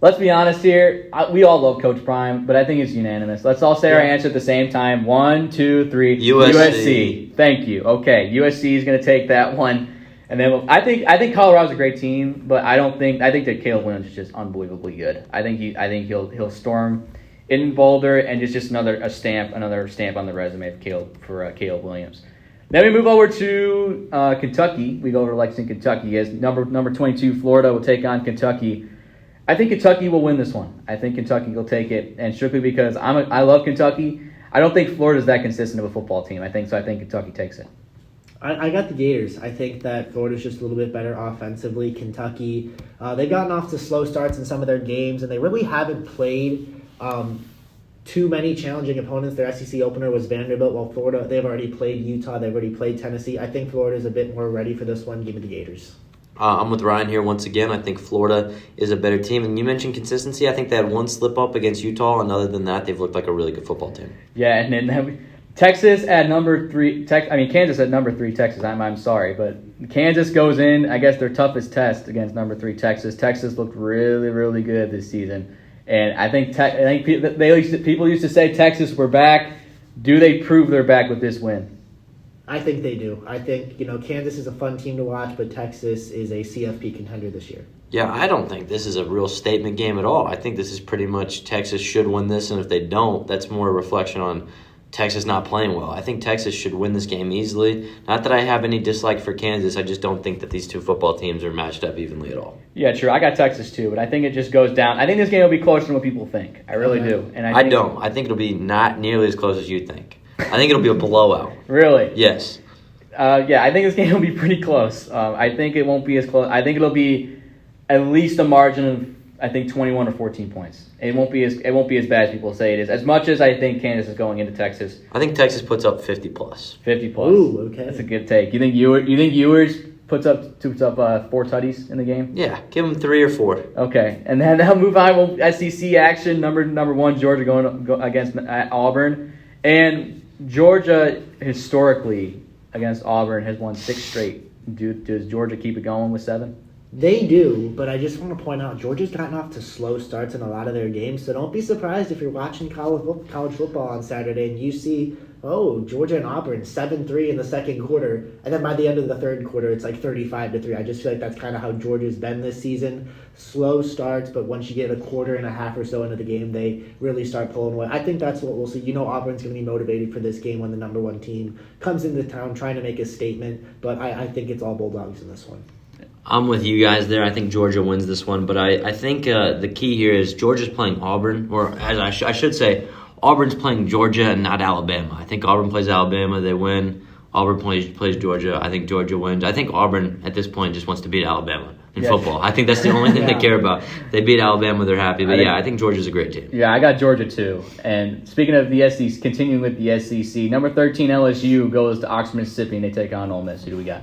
let's be honest here, we all love Coach Prime, but I think it's unanimous. Let's all say our answer at the same time. 1, 2, 3. USC. Thank you. Okay, USC is going to take that one. And then I think Colorado's a great team, but I think that Caleb Williams is just unbelievably good. I think he'll storm in Boulder, and it's just another stamp on the resume for Caleb Williams. Then we move over to Kentucky. We go over to Lexington, Kentucky. As number 22, Florida will take on Kentucky. I think Kentucky will win this one. I think Kentucky will take it, and strictly because I love Kentucky. I don't think Florida's that consistent of a football team. I think Kentucky takes it. I got the Gators. I think that Florida's just a little bit better offensively. Kentucky, they've gotten off to slow starts in some of their games, and they really haven't played too many challenging opponents. Their SEC opener was Vanderbilt, while Florida, they've already played Utah, they've already played Tennessee. I think Florida's a bit more ready for this one. Give me the Gators. I'm with Ryan here once again. I think Florida is a better team. And you mentioned consistency. I think they had one slip-up against Utah, and other than that, they've looked like a really good football team. Yeah, and then Texas at number 3. Kansas at number 3. Texas. I'm sorry, but Kansas goes in. I guess their toughest test against number 3 Texas. Texas looked really, really good this season, and I think people used to say Texas were back. Do they prove they're back with this win? I think they do. I think Kansas is a fun team to watch, but Texas is a CFP contender this year. Yeah, I don't think this is a real statement game at all. I think this is pretty much Texas should win this, and if they don't, that's more a reflection on Texas not playing well. I think Texas should win this game easily. Not that I have any dislike for Kansas. I just don't think that these two football teams are matched up evenly at all. Yeah, true. I got Texas too, but I think it just goes down. I think this game will be closer than what people think. I really do. And I don't. I think it'll be not nearly as close as you think. I think it'll be a blowout. Really? Yes. Yeah, I think this game will be pretty close. I think it won't be as close. I think it'll be at least a margin of 21 or 14 points. It won't be as bad as people say it is. As much as I think Kansas is going into Texas. I think Texas puts up 50 plus. 50 plus. Ooh, okay. That's a good take. You think Ewers puts up 4 tutties in the game? Yeah, give them 3 or 4. Okay, and then I'll move on. SEC action. Number 1 Georgia going against Auburn, and Georgia historically against Auburn has won 6 straight. Does Georgia keep it going with 7? They do, but I just want to point out Georgia's gotten off to slow starts in a lot of their games, so don't be surprised if you're watching college football on Saturday and you see, Georgia and Auburn 7-3 in the second quarter, and then by the end of the third quarter it's like 35-3. I just feel like that's kind of how Georgia's been this season. Slow starts, but once you get a quarter and a half or so into the game, they really start pulling away. I think that's what we'll see. Auburn's going to be motivated for this game when the number 1 team comes into town trying to make a statement, but I think it's all Bulldogs in this one. I'm with you guys there. I think Georgia wins this one, but I think the key here is Georgia's playing Auburn, or as I should say, Auburn's playing Georgia and not Alabama. I think Auburn plays Alabama, they win. Auburn plays Georgia. I think Georgia wins. I think Auburn at this point just wants to beat Alabama in football. I think that's the only thing they care about. They beat Alabama, they're happy. But I think Georgia's a great team. Yeah, I got Georgia too. And speaking of the SEC, continuing with the SEC, number 13 LSU goes to Oxford, Mississippi, and they take on Ole Miss. Who do we got?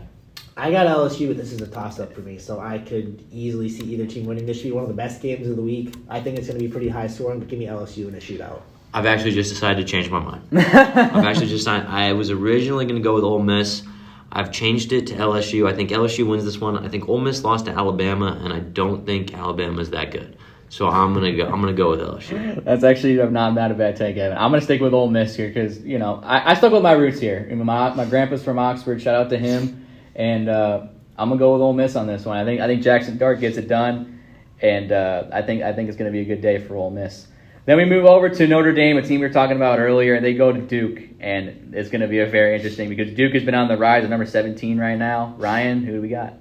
I got LSU, but this is a toss-up for me, so I could easily see either team winning. This should be one of the best games of the week. I think it's going to be pretty high scoring, but give me LSU in a shootout. I've actually just decided to change my mind. I was originally going to go with Ole Miss. I've changed it to LSU. I think LSU wins this one. I think Ole Miss lost to Alabama, and I don't think Alabama is that good. So I'm gonna go with LSU. That's actually not a bad take, Evan. I'm gonna stick with Ole Miss here because I stuck with my roots here. My grandpa's from Oxford. Shout out to him. And I'm gonna go with Ole Miss on this one. I think Jackson Dart gets it done, and I think it's gonna be a good day for Ole Miss. Then we move over to Notre Dame, a team we were talking about earlier, and they go to Duke. And it's going to be a very interesting because Duke has been on the rise at number 17 right now. Ryan, who do we got?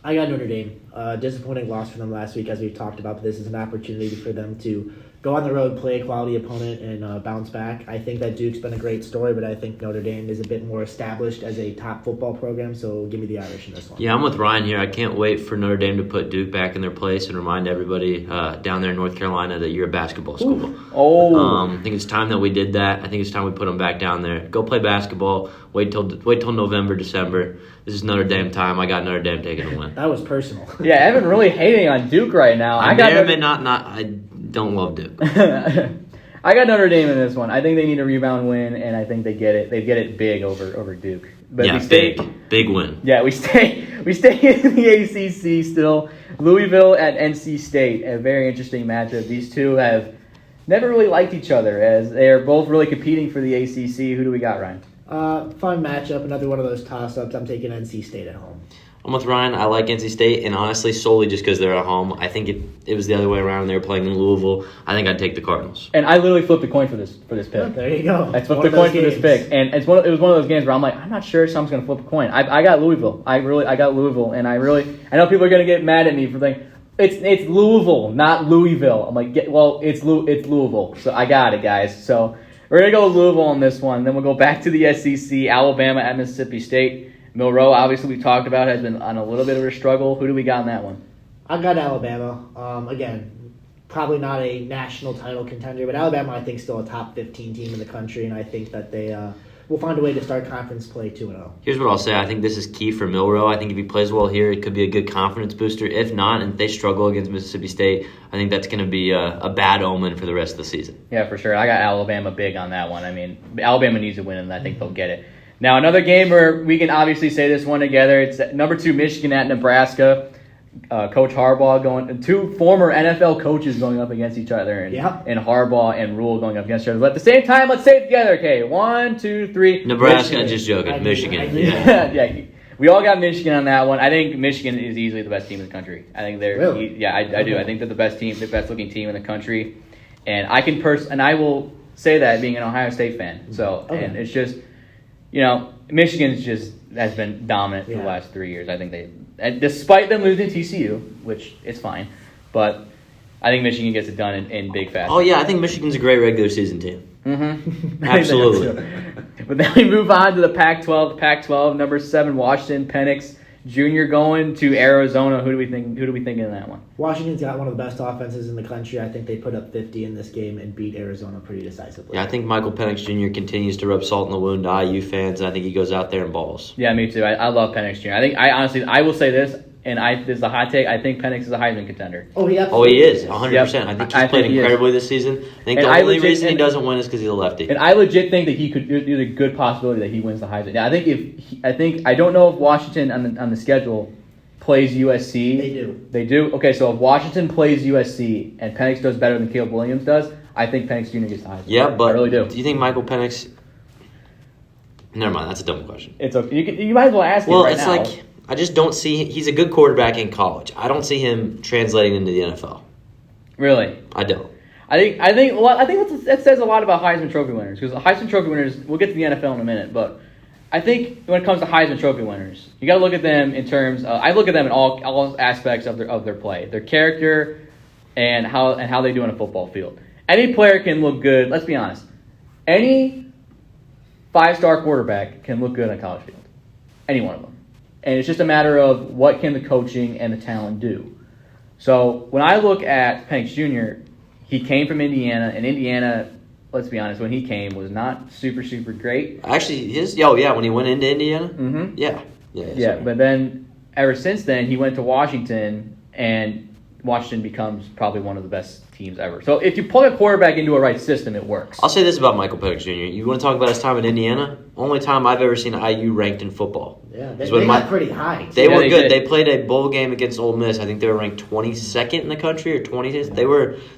I got Notre Dame. Disappointing loss for them last week, as we've talked about, but this is an opportunity for them to go on the road, play a quality opponent, and bounce back. I think that Duke's been a great story, but I think Notre Dame is a bit more established as a top football program, so give me the Irish in this one. Yeah, I'm with Ryan here. I can't wait for Notre Dame to put Duke back in their place and remind everybody down there in North Carolina that you're a basketball school. Ooh. Oh. I think it's time that we did that. I think it's time we put them back down there. Go play basketball. Wait till November, December. This is Notre Dame time. I got Notre Dame taking the win. That was personal. Yeah, Evan really hating on Duke right now. I don't love Duke. I got Notre Dame in this one. I think they need a rebound win, and I think they get it. They get it big over Duke. But yeah, big win. Yeah, we stay in the ACC still. Louisville at NC State, a very interesting matchup. These two have never really liked each other, as they are both really competing for the ACC. Who do we got, Ryan? Fun matchup, another one of those toss-ups. I'm taking NC State at home. I'm with Ryan. I like NC State, and honestly, solely just because they're at home. I think it was the other way around. They were playing in Louisville. I think I'd take the Cardinals. And I literally flipped a coin for this pick. Oh, there you go. I flipped a coin for this pick, and it was one of those games where I'm like, I'm not sure if someone's going to flip a coin. I got Louisville. I got Louisville, and I know people are going to get mad at me for thinking it's Louisville, not Louisville. I'm like, it's Louisville, so I got it, guys. So we're going to go Louisville on this one. Then we'll go back to the SEC. Alabama at Mississippi State. Milroe, obviously, we've talked about, has been on a little bit of a struggle. Who do we got in that one? I got Alabama. Again, probably not a national title contender, but Alabama, I think, still a top 15 team in the country, and I think that they will find a way to start conference play 2-0. Here's what I'll say. I think this is key for Milroe. I think if he plays well here, it could be a good confidence booster. If not, and if they struggle against Mississippi State, I think that's going to be a bad omen for the rest of the season. Yeah, for sure. I got Alabama big on that one. I mean, Alabama needs to win, and I think they'll get it. Now, another game where we can obviously say this one together. It's number 2 Michigan at Nebraska. Coach Harbaugh two former NFL coaches going up against each other, and Harbaugh and Rule going up against each other. But at the same time, let's say it together. Okay, 1, 2, 3. Nebraska, Michigan. Just joking. Michigan. Yeah. We all got Michigan on that one. I think Michigan is easily the best team in the country. I think they're really? I do. I think they're the best team, the best looking team in the country, and I will say that being an Ohio State fan. So and it's just. Michigan's just has been dominant for the last 3 years. I think despite them losing to TCU, which it's fine, but I think Michigan gets it done in big fashion. Oh yeah, I think Michigan's a great regular season team. Mm-hmm. Absolutely. But then we move on to the Pac-12. Pac-12, number 7, Washington, Penix Jr. going to Arizona. Who do we think in that one? Washington's got one of the best offenses in the country. I think they put up 50 in this game and beat Arizona pretty decisively. Yeah, I think Michael Penix Jr. continues to rub salt in the wound to IU fans, and I think he goes out there and balls. Yeah, me too. I love Penix Jr. I will say this, and this is a hot take. I think Penix is a Heisman contender. Oh, he is, 100%. Yep. I think he's played incredibly this season. I think the only reason he doesn't win is because he's a lefty. And I legit think that he could. There's a good possibility that he wins the Heisman. Now, I don't know if Washington on the schedule plays USC. They do. Okay, so if Washington plays USC and Penix does better than Caleb Williams does, I think Penix Jr. gets the Heisman. Yeah, but I really do. Do you think Michael Penix? Never mind. That's a dumb question. It's okay. You might as well ask him right now. Well, it's like I just don't see. He's a good quarterback in college. I don't see him translating into the NFL. Really? I don't. I think that says a lot about Heisman Trophy winners, because the Heisman Trophy winners. We'll get to the NFL in a minute, but I think when it comes to Heisman Trophy winners, you got to look at them in terms. I look at them in all aspects of their play, their character, and how they do on a football field. Any player can look good. Let's be honest. Any 5-star quarterback can look good on a college field. Any one of them. And it's just a matter of what can the coaching and the talent do. So when I look at Penix Jr., he came from Indiana, and Indiana, let's be honest, when he came was not super, super great. Actually, when he went into Indiana? Mm-hmm. Yeah, but then ever since then, he went to Washington, and Washington becomes probably one of the best teams ever. So if you plug a quarterback into a right system, it works. I'll say this about Michael Penix Jr. You want to talk about his time in Indiana? Only time I've ever seen IU ranked in football. Yeah, they got pretty high. They were good. They played a bowl game against Ole Miss. I think they were ranked 22nd in the country or 20th.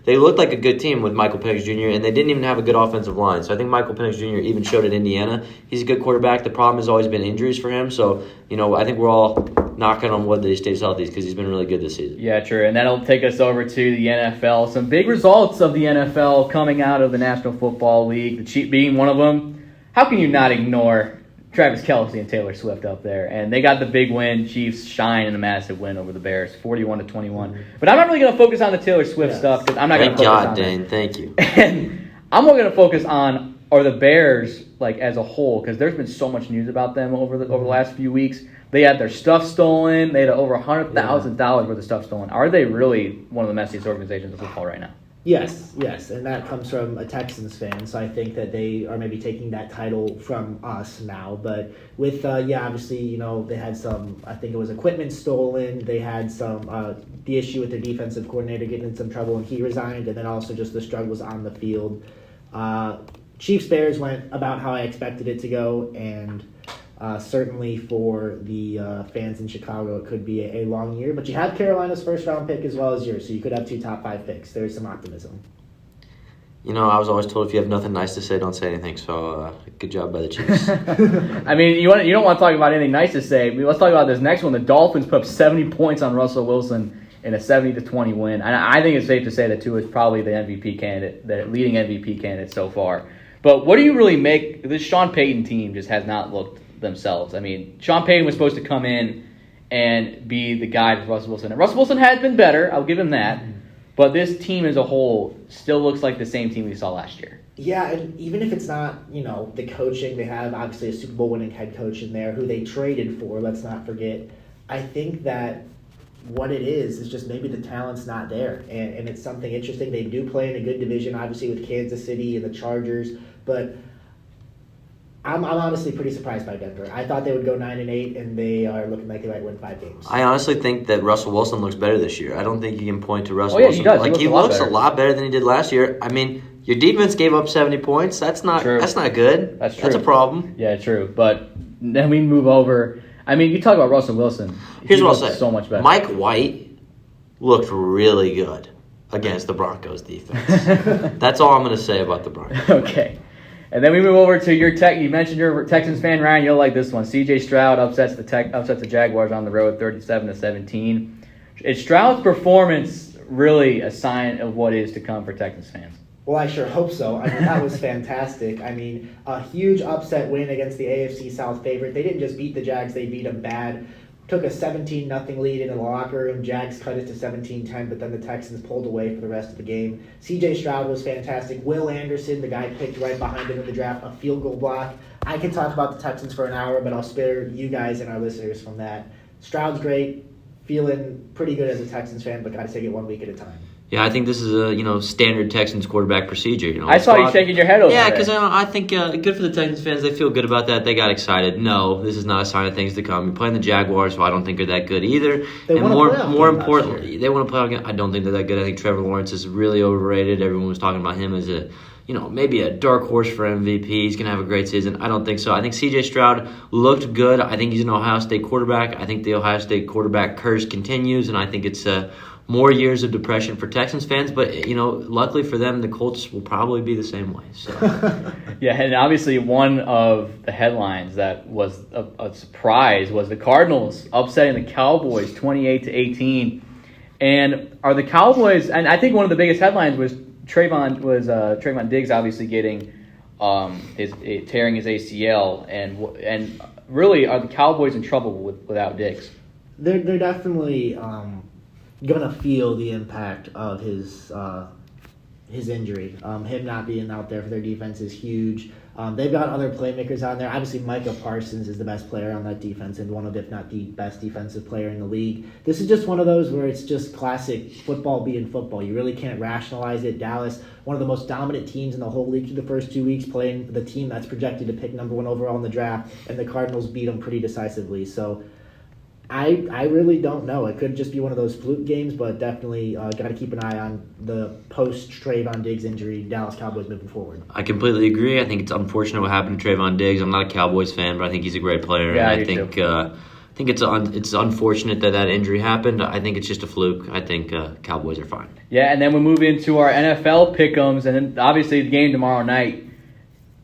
They looked like a good team with Michael Penix Jr., and they didn't even have a good offensive line. So I think Michael Penix Jr. even showed at Indiana. He's a good quarterback. The problem has always been injuries for him. So, I think we're all knocking on wood that he stays healthy because he's been really good this season. Yeah, true. And that'll take us over to the NFL. Some big results of the NFL coming out of the National Football League, the Chiefs being one of them. How can you not ignore Travis Kelce and Taylor Swift up there? And they got the big win. Chiefs shine in a massive win over the Bears, 41-21. But I'm not really going to focus on the Taylor Swift stuff because I'm not going to focus on Dane. it. Thank you. And I'm more going to focus on the Bears like as a whole, because there's been so much news about them over the last few weeks. They had their stuff stolen. They had over $100,000 worth of stuff stolen. Are they really one of the messiest organizations in football right now? Yes, and that comes from a Texans fan, so I think that they are maybe taking that title from us now. But with, obviously, they had some, I think it was equipment stolen. They had some, the issue with their defensive coordinator getting in some trouble and he resigned, and then also just the struggles on the field. Chiefs-Bears went about how I expected it to go, and certainly for the fans in Chicago, it could be a long year. But you have Carolina's first-round pick as well as yours, so you could have 2 top-5 picks. There's some optimism. I was always told if you have nothing nice to say, don't say anything. So good job by the Chiefs. I mean, you don't want to talk about anything nice to say. Let's talk about this next one. The Dolphins put up 70 points on Russell Wilson in a 70-20 win. And I think it's safe to say that Tua is probably the MVP candidate, the leading MVP candidate so far. But what do you really make? This Sean Payton team just has not looked themselves. I mean, Sean Payton was supposed to come in and be the guy for Russell Wilson. And Russell Wilson has been better. I'll give him that. But this team as a whole still looks like the same team we saw last year. Yeah, and even if it's not, the coaching, they have obviously a Super Bowl winning head coach in there who they traded for, let's not forget. I think that what it is just maybe the talent's not there. And it's something interesting. They do play in a good division, obviously, with Kansas City and the Chargers. But I'm honestly pretty surprised by Denver. I thought they would go 9-8, and they are looking like they might win 5 games. I honestly think that Russell Wilson looks better this year. I don't think you can point to Russell He Wilson. does. He looks a lot better than he did last year. I mean, your defense gave up 70 points. That's not True. That's not good. That's true. That's a problem. Yeah, true. But then we move over. I mean, you talk about Russell Wilson. Here's what I'll say. So much better. Mike White looked really good against the Broncos defense. That's all I'm going to say about the Broncos. Okay. And then we move over to your You mentioned your Texans fan, Ryan. You'll like this one. C.J. Stroud upsets the Jaguars on the road, 37-17. Is Stroud's performance really a sign of what is to come for Texans fans? Well, I sure hope so. I mean, that was fantastic. I mean, a huge upset win against the AFC South favorite. They didn't just beat the Jags, they beat them bad. Took a 17-0 lead in the locker room. Jags cut it to 17-10, but then the Texans pulled away for the rest of the game. C.J. Stroud was fantastic. Will Anderson, the guy picked right behind him in the draft, a field goal block. I can talk about the Texans for an hour, but I'll spare you guys and our listeners from that. Stroud's great. Feeling pretty good as a Texans fan, but got to take it 1 week at a time. Yeah, I think this is a standard Texans quarterback procedure. I saw you shaking your head over Yeah, there. because I think good for the Texans fans. They feel good about that. They got excited. No, this is not a sign of things to come. You're playing the Jaguars, who I don't think are that good either. They and won a playoff more game last importantly, year. they want to play again. I don't think they're that good. I think Trevor Lawrence is really overrated. Everyone was talking about him as a maybe a dark horse for MVP. He's going to have a great season. I don't think so. I think C.J. Stroud looked good. I think he's an Ohio State quarterback. I think the Ohio State quarterback curse continues, and I think it's more years of depression for Texans fans. But, luckily for them, the Colts will probably be the same way. So. Yeah, and obviously one of the headlines that was a surprise was the Cardinals upsetting the Cowboys 28-18. And are the Cowboys, and I think one of the biggest headlines was Trayvon Diggs obviously getting tearing his ACL, and really are the Cowboys in trouble without Diggs? They're definitely gonna feel the impact of his injury. Him not being out there for their defense is huge. They've got other playmakers on there. Obviously, Micah Parsons is the best player on that defense and one of, if not the best defensive player in the league. This is just one of those where it's just classic football being football. You really can't rationalize it. Dallas, one of the most dominant teams in the whole league through the first 2 weeks, playing the team that's projected to pick number 1 overall in the draft, and the Cardinals beat them pretty decisively. So I really don't know. It could just be one of those fluke games, but definitely got to keep an eye on the post-Trayvon Diggs injury Dallas Cowboys moving forward. I completely agree. I think it's unfortunate what happened to Trayvon Diggs. I'm not a Cowboys fan, but I think he's a great player. Yeah, and I think it's unfortunate that injury happened. I think it's just a fluke. I think Cowboys are fine. Yeah, and then we move into our NFL pick'ems, and then obviously the game tomorrow night.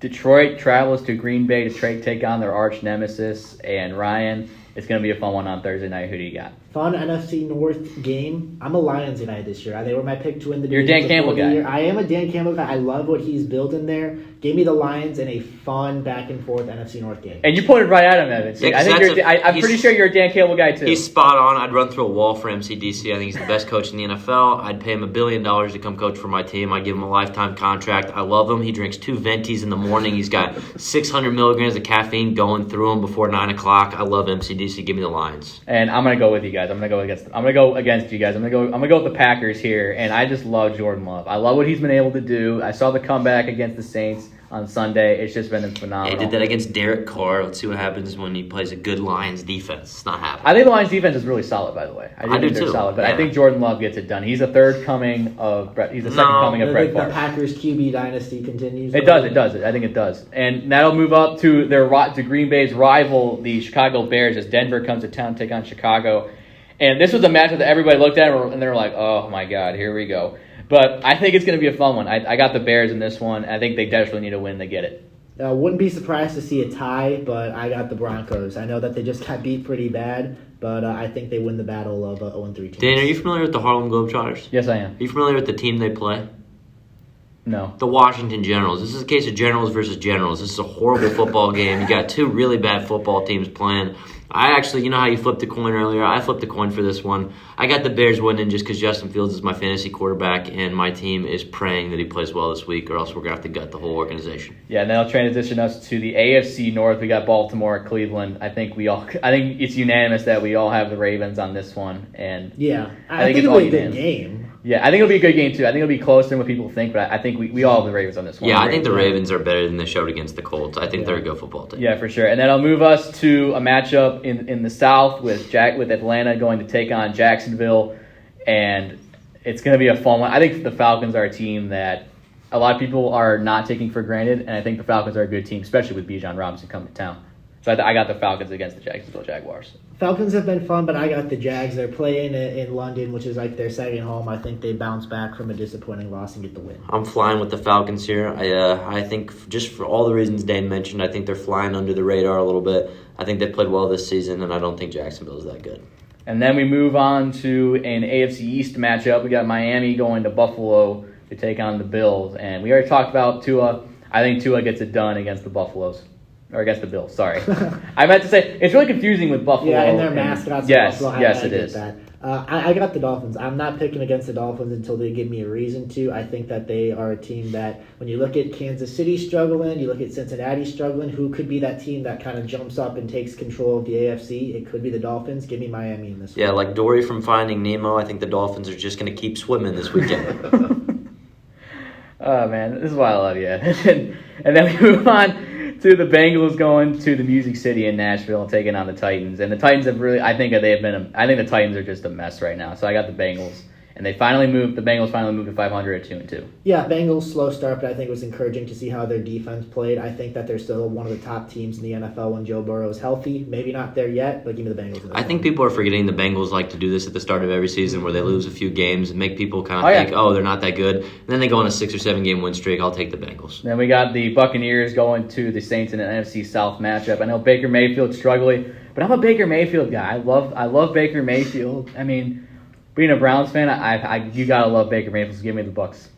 Detroit travels to Green Bay to take on their arch nemesis, and Ryan, it's going to be a fun one on Thursday night. Who do you got? Fun NFC North game. I'm a Lions guy this year. They were my pick to win the You're a division Dan Campbell before the guy. year. I am a Dan Campbell guy. I love what he's building there. Give me the Lions in a fun back and forth NFC North game. And you pointed right at him, Evans. Yeah, I think I'm he's- pretty sure you're a Dan Campbell guy too. He's spot on. I'd run through a wall for MCDC. I think he's the best coach in the NFL. I'd pay him $1 billion to come coach for my team. I'd give him a lifetime contract. I love him. He drinks 2 Ventis in the morning. He's got 600 milligrams of caffeine going through him before 9 o'clock. I love MCDC. Give me the Lions. And I'm gonna go with you guys. I'm gonna go against you guys. I'm gonna go with the Packers here. And I just love Jordan Love. I love what he's been able to do. I saw the comeback against the Saints on Sunday. It's just been phenomenal. He did that against Derek Carr. Let's see what happens when he plays a good Lions defense. It's not happening. I think the Lions defense is really solid, by the way. I do think they're too. solid, but Yeah. I think Jordan Love gets it done. He's the third coming of Brett. He's the second coming of I Brett think the Favre. Packers QB dynasty continues. It does. I think it does. And that'll move up to to Green Bay's rival, the Chicago Bears, as Denver comes to town to take on Chicago. And this was a matchup that everybody looked at and they were like, oh my God, here we go. But I think it's going to be a fun one. I got the Bears in this one. I think they desperately need a win to get it. Wouldn't be surprised to see a tie, but I got the Broncos. I know that they just got beat pretty bad, but I think they win the battle of 0-3 teams. Dan, are you familiar with the Harlem Globetrotters? Yes, I am. Are you familiar with the team they play? No. The Washington Generals. This is a case of Generals versus Generals. This is a horrible football game. You got 2 really bad football teams playing. I actually, you know how you flipped the coin earlier? I flipped the coin for this one. I got the Bears winning just because Justin Fields is my fantasy quarterback, and my team is praying that he plays well this week, or else we're going to have to gut the whole organization. Yeah, and that'll transition us to the AFC North. We got Baltimore, Cleveland. I think it's unanimous that we all have the Ravens on this one. And Yeah, I think it's it'll a be a good good game. yeah, I think it'll be a good game too. I think it'll be closer than what people think, but I think we all have the Ravens on this one. Yeah, I think the Ravens are better than they showed against the Colts. I think they're a good football team. Yeah, for sure. And then I'll move us to a matchup in the South with Atlanta going to take on Jacksonville, and it's going to be a fun one. I think the Falcons are a team that a lot of people are not taking for granted, and I think the Falcons are a good team, especially with Bijan Robinson coming to town. So I got the Falcons against the Jacksonville Jaguars. Falcons have been fun, but I got the Jags. They're playing in London, which is like their second home. I think they bounce back from a disappointing loss and get the win. I'm flying with the Falcons here. I think just for all the reasons Dane mentioned, I think they're flying under the radar a little bit. I think they played well this season, and I don't think Jacksonville is that good. And then we move on to an AFC East matchup. We got Miami going to Buffalo to take on the Bills. And we already talked about Tua. I think Tua gets it done against the Buffaloes. Or against the Bills, sorry. I meant to say, it's really confusing with Buffalo. Yeah, and their mascots. Yes, Buffalo. yes, I it get is. that. I got the Dolphins. I'm not picking against the Dolphins until they give me a reason to. I think that they are a team that, when you look at Kansas City struggling, you look at Cincinnati struggling, who could be that team that kind of jumps up and takes control of the AFC? It could be the Dolphins. Give me Miami in this one. Yeah, like Dory from Finding Nemo, I think the Dolphins are just going to keep swimming this weekend. Oh, man, this is why I love you. And then we move on to the Bengals going to the Music City in Nashville and taking on the Titans. And the Titans have really, I think the Titans are just a mess right now. So I got the Bengals. And the Bengals finally moved to 500 at 2-2. Yeah, Bengals slow start, but I think it was encouraging to see how their defense played. I think that they're still one of the top teams in the NFL when Joe Burrow is healthy. Maybe not there yet, but give me the Bengals. I think people are forgetting the Bengals like to do this at the start of every season where they lose a few games and make people kind of think, they're not that good. And then they go on a 6 or 7 game win streak. I'll take the Bengals. Then we got the Buccaneers going to the Saints in an NFC South matchup. I know Baker Mayfield's struggling, but I'm a Baker Mayfield guy. I love Baker Mayfield. I mean, being a Browns fan, you gotta love Baker Mayfield. So give me the Bucs.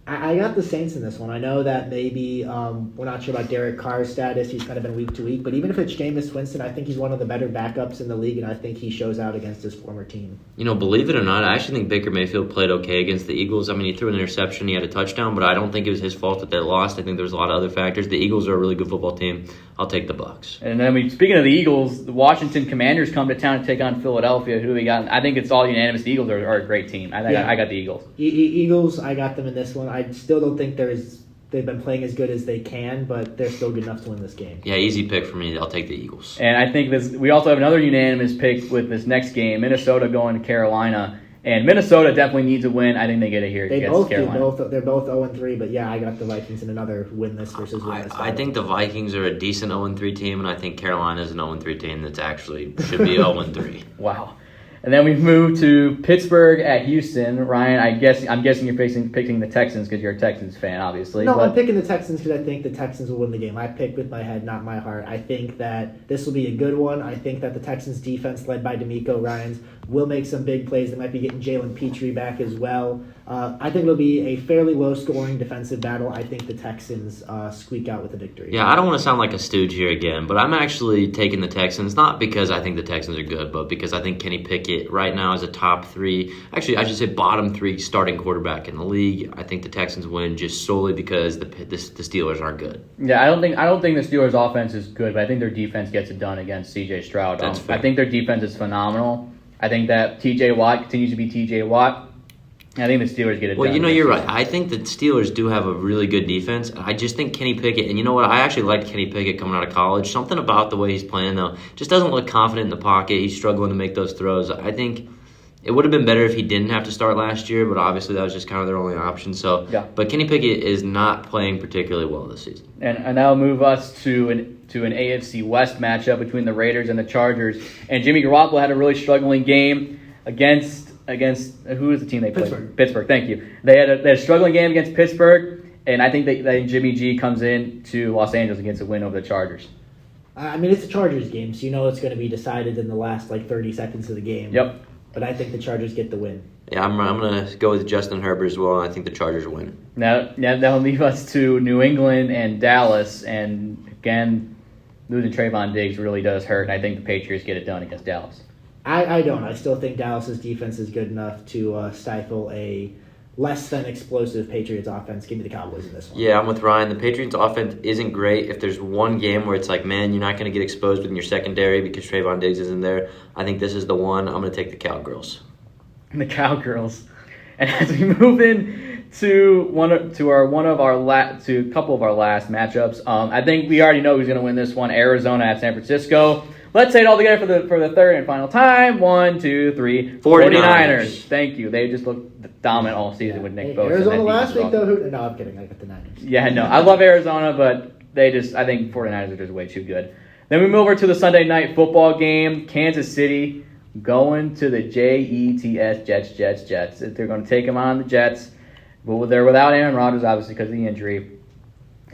I got the Saints in this one. I know that maybe we're not sure about Derek Carr's status. He's kind of been week to week. But even if it's Jameis Winston, I think he's one of the better backups in the league, and I think he shows out against his former team. You know, believe it or not, I actually think Baker Mayfield played okay against the Eagles. I mean, he threw an interception, he had a touchdown, but I don't think it was his fault that they lost. I think there was a lot of other factors. The Eagles are a really good football team. I'll take the Bucs. And then speaking of the Eagles, the Washington Commanders come to town to take on Philadelphia. Who do we got? I think it's all unanimous. The Eagles are a great team. I got the Eagles. Eagles, I got them in this one. I still don't think they've been playing as good as they can, but they're still good enough to win this game. Yeah, easy pick for me. I'll take the Eagles. And I think we also have another unanimous pick with this next game, Minnesota going to Carolina. And Minnesota definitely needs a win. I think they get it here against Carolina. They're both 0-3, but yeah, I got the Vikings in another winless versus winless. I think the Vikings are a decent 0-3 team, and I think Carolina is an 0-3 team that's actually should be 0-3. Wow. And then we move to Pittsburgh at Houston. Ryan, I'm guessing you're picking the Texans because you're a Texans fan, obviously. No, I'm picking the Texans because I think the Texans will win the game. I picked with my head, not my heart. I think that this will be a good one. I think that the Texans defense, led by D'Amico Ryans, will make some big plays. They might be getting Jalen Petrie back as well. I think it'll be a fairly low-scoring defensive battle. I think the Texans squeak out with a victory. Yeah, I don't want to sound like a stooge here again, but I'm actually taking the Texans, not because I think the Texans are good, but because I think Kenny Pickett right now is a top 3, actually I should say bottom 3 starting quarterback in the league. I think the Texans win just solely because the Steelers aren't good. Yeah, I don't think the Steelers' offense is good, but I think their defense gets it done against C.J. Stroud. That's fair. I think their defense is phenomenal. I think that T.J. Watt continues to be T.J. Watt. I think the Steelers get it done. Well, you're right. I think the Steelers do have a really good defense. I just think Kenny Pickett, and you know what? I actually liked Kenny Pickett coming out of college. Something about the way he's playing, though, just doesn't look confident in the pocket. He's struggling to make those throws. I think it would have been better if he didn't have to start last year, but obviously that was just kind of their only option. So, yeah. But Kenny Pickett is not playing particularly well this season. And that'll move us to an AFC West matchup between the Raiders and the Chargers. And Jimmy Garoppolo had a really struggling game against who is the team they played? Pittsburgh. Thank you. They had a struggling game against Pittsburgh, and I think that Jimmy G comes in to Los Angeles and gets a win over the Chargers. I mean, it's a Chargers game, so you know it's going to be decided in the last 30 seconds of the game. Yep. But I think the Chargers get the win. Yeah, I'm going to go with Justin Herbert as well, and I think the Chargers win. Now that'll leave us to New England and Dallas, and again, losing Trayvon Diggs really does hurt, and I think the Patriots get it done against Dallas. I don't. I still think Dallas's defense is good enough to stifle a less than explosive Patriots offense. Give me the Cowboys in this one. Yeah, I'm with Ryan. The Patriots offense isn't great. If there's one game where it's like, man, you're not going to get exposed in your secondary because Trayvon Diggs isn't there, I think this is the one. I'm going to take the Cowgirls. The Cowgirls. And as we move in to a couple of our last matchups, I think we already know who's going to win this one. Arizona at San Francisco. Let's say it all together for the third and final time. 1, 2, 3. 49ers. Thank you. They just looked dominant all season with Nick Bosa. Arizona last week, though. No, I'm kidding. I got the Niners. Yeah, no. I love Arizona, but I think 49ers are just way too good. Then we move over to the Sunday night football game. Kansas City going to the Jets. Jets. They're going to take them on the Jets. But they're without Aaron Rodgers, obviously, because of the injury.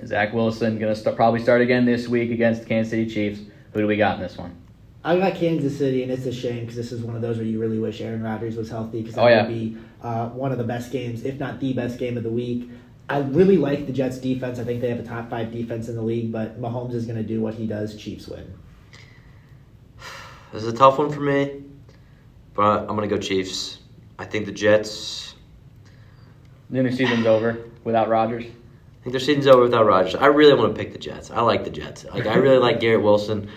Zach Wilson going to probably start again this week against the Kansas City Chiefs. Who do we got in this one? I got Kansas City, and it's a shame because this is one of those where you really wish Aaron Rodgers was healthy because that would be one of the best games, if not the best game of the week. I really like the Jets' defense. I think they have a top 5 defense in the league, but Mahomes is going to do what he does. Chiefs win. This is a tough one for me, but I'm going to go Chiefs. I think the Jets... Then the season's over without Rodgers. I think their season's over without Rodgers. I really want to pick the Jets. I like the Jets. I really like Garrett Wilson.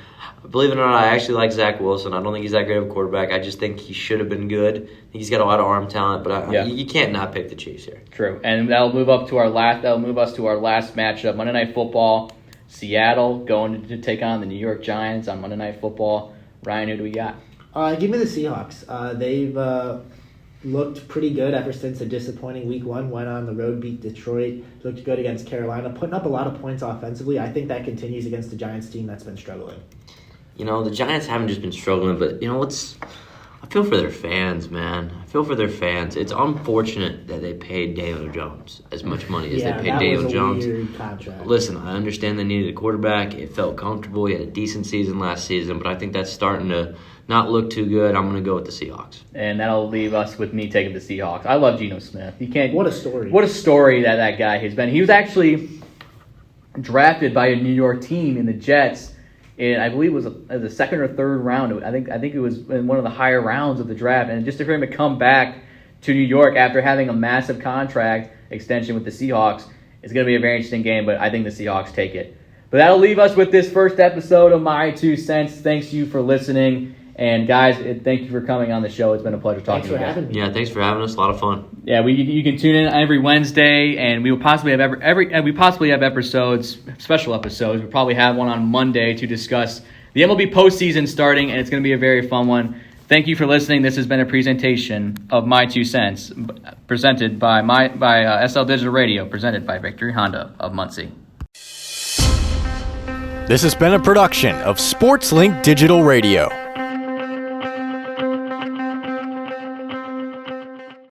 Believe it or not, I actually like Zach Wilson. I don't think he's that great of a quarterback. I just think he should have been good. I think he's got a lot of arm talent, but you can't not pick the Chiefs here. True, and that'll move us to our last matchup, Monday Night Football. Seattle going to take on the New York Giants on Monday Night Football. Ryan, who do we got? Give me the Seahawks. They've looked pretty good ever since a disappointing week 1. Went on the road, beat Detroit, looked good against Carolina, putting up a lot of points offensively. I think that continues against the Giants team that's been struggling. The Giants haven't just been struggling, but I feel for their fans, man. I feel for their fans. It's unfortunate that they paid Daniel Jones as much money as they paid Daniel Jones. Weird contract. Listen, I understand they needed a quarterback. It felt comfortable. He had a decent season last season, but I think that's starting to not look too good. I'm going to go with the Seahawks. And that'll leave us with me taking the Seahawks. I love Geno Smith. What a story. What a story that guy has been. He was actually drafted by a New York team in the Jets. And I believe it was the second or third round. I think it was in one of the higher rounds of the draft. And just for him to come back to New York after having a massive contract extension with the Seahawks, it's going to be a very interesting game. But I think the Seahawks take it. But that'll leave us with this first episode of My 2 Cents. Thanks you for listening. And guys, thank you for coming on the show. It's been a pleasure talking to you guys. Thanks for having me. Yeah, thanks for having us. A lot of fun. Yeah, you can tune in every Wednesday, and we will possibly have episodes, special episodes. We'll probably have one on Monday to discuss the MLB postseason starting, and it's going to be a very fun one. Thank you for listening. This has been a presentation of My 2 Cents, presented by SL Digital Radio, presented by Victory Honda of Muncie. This has been a production of SportsLink Digital Radio.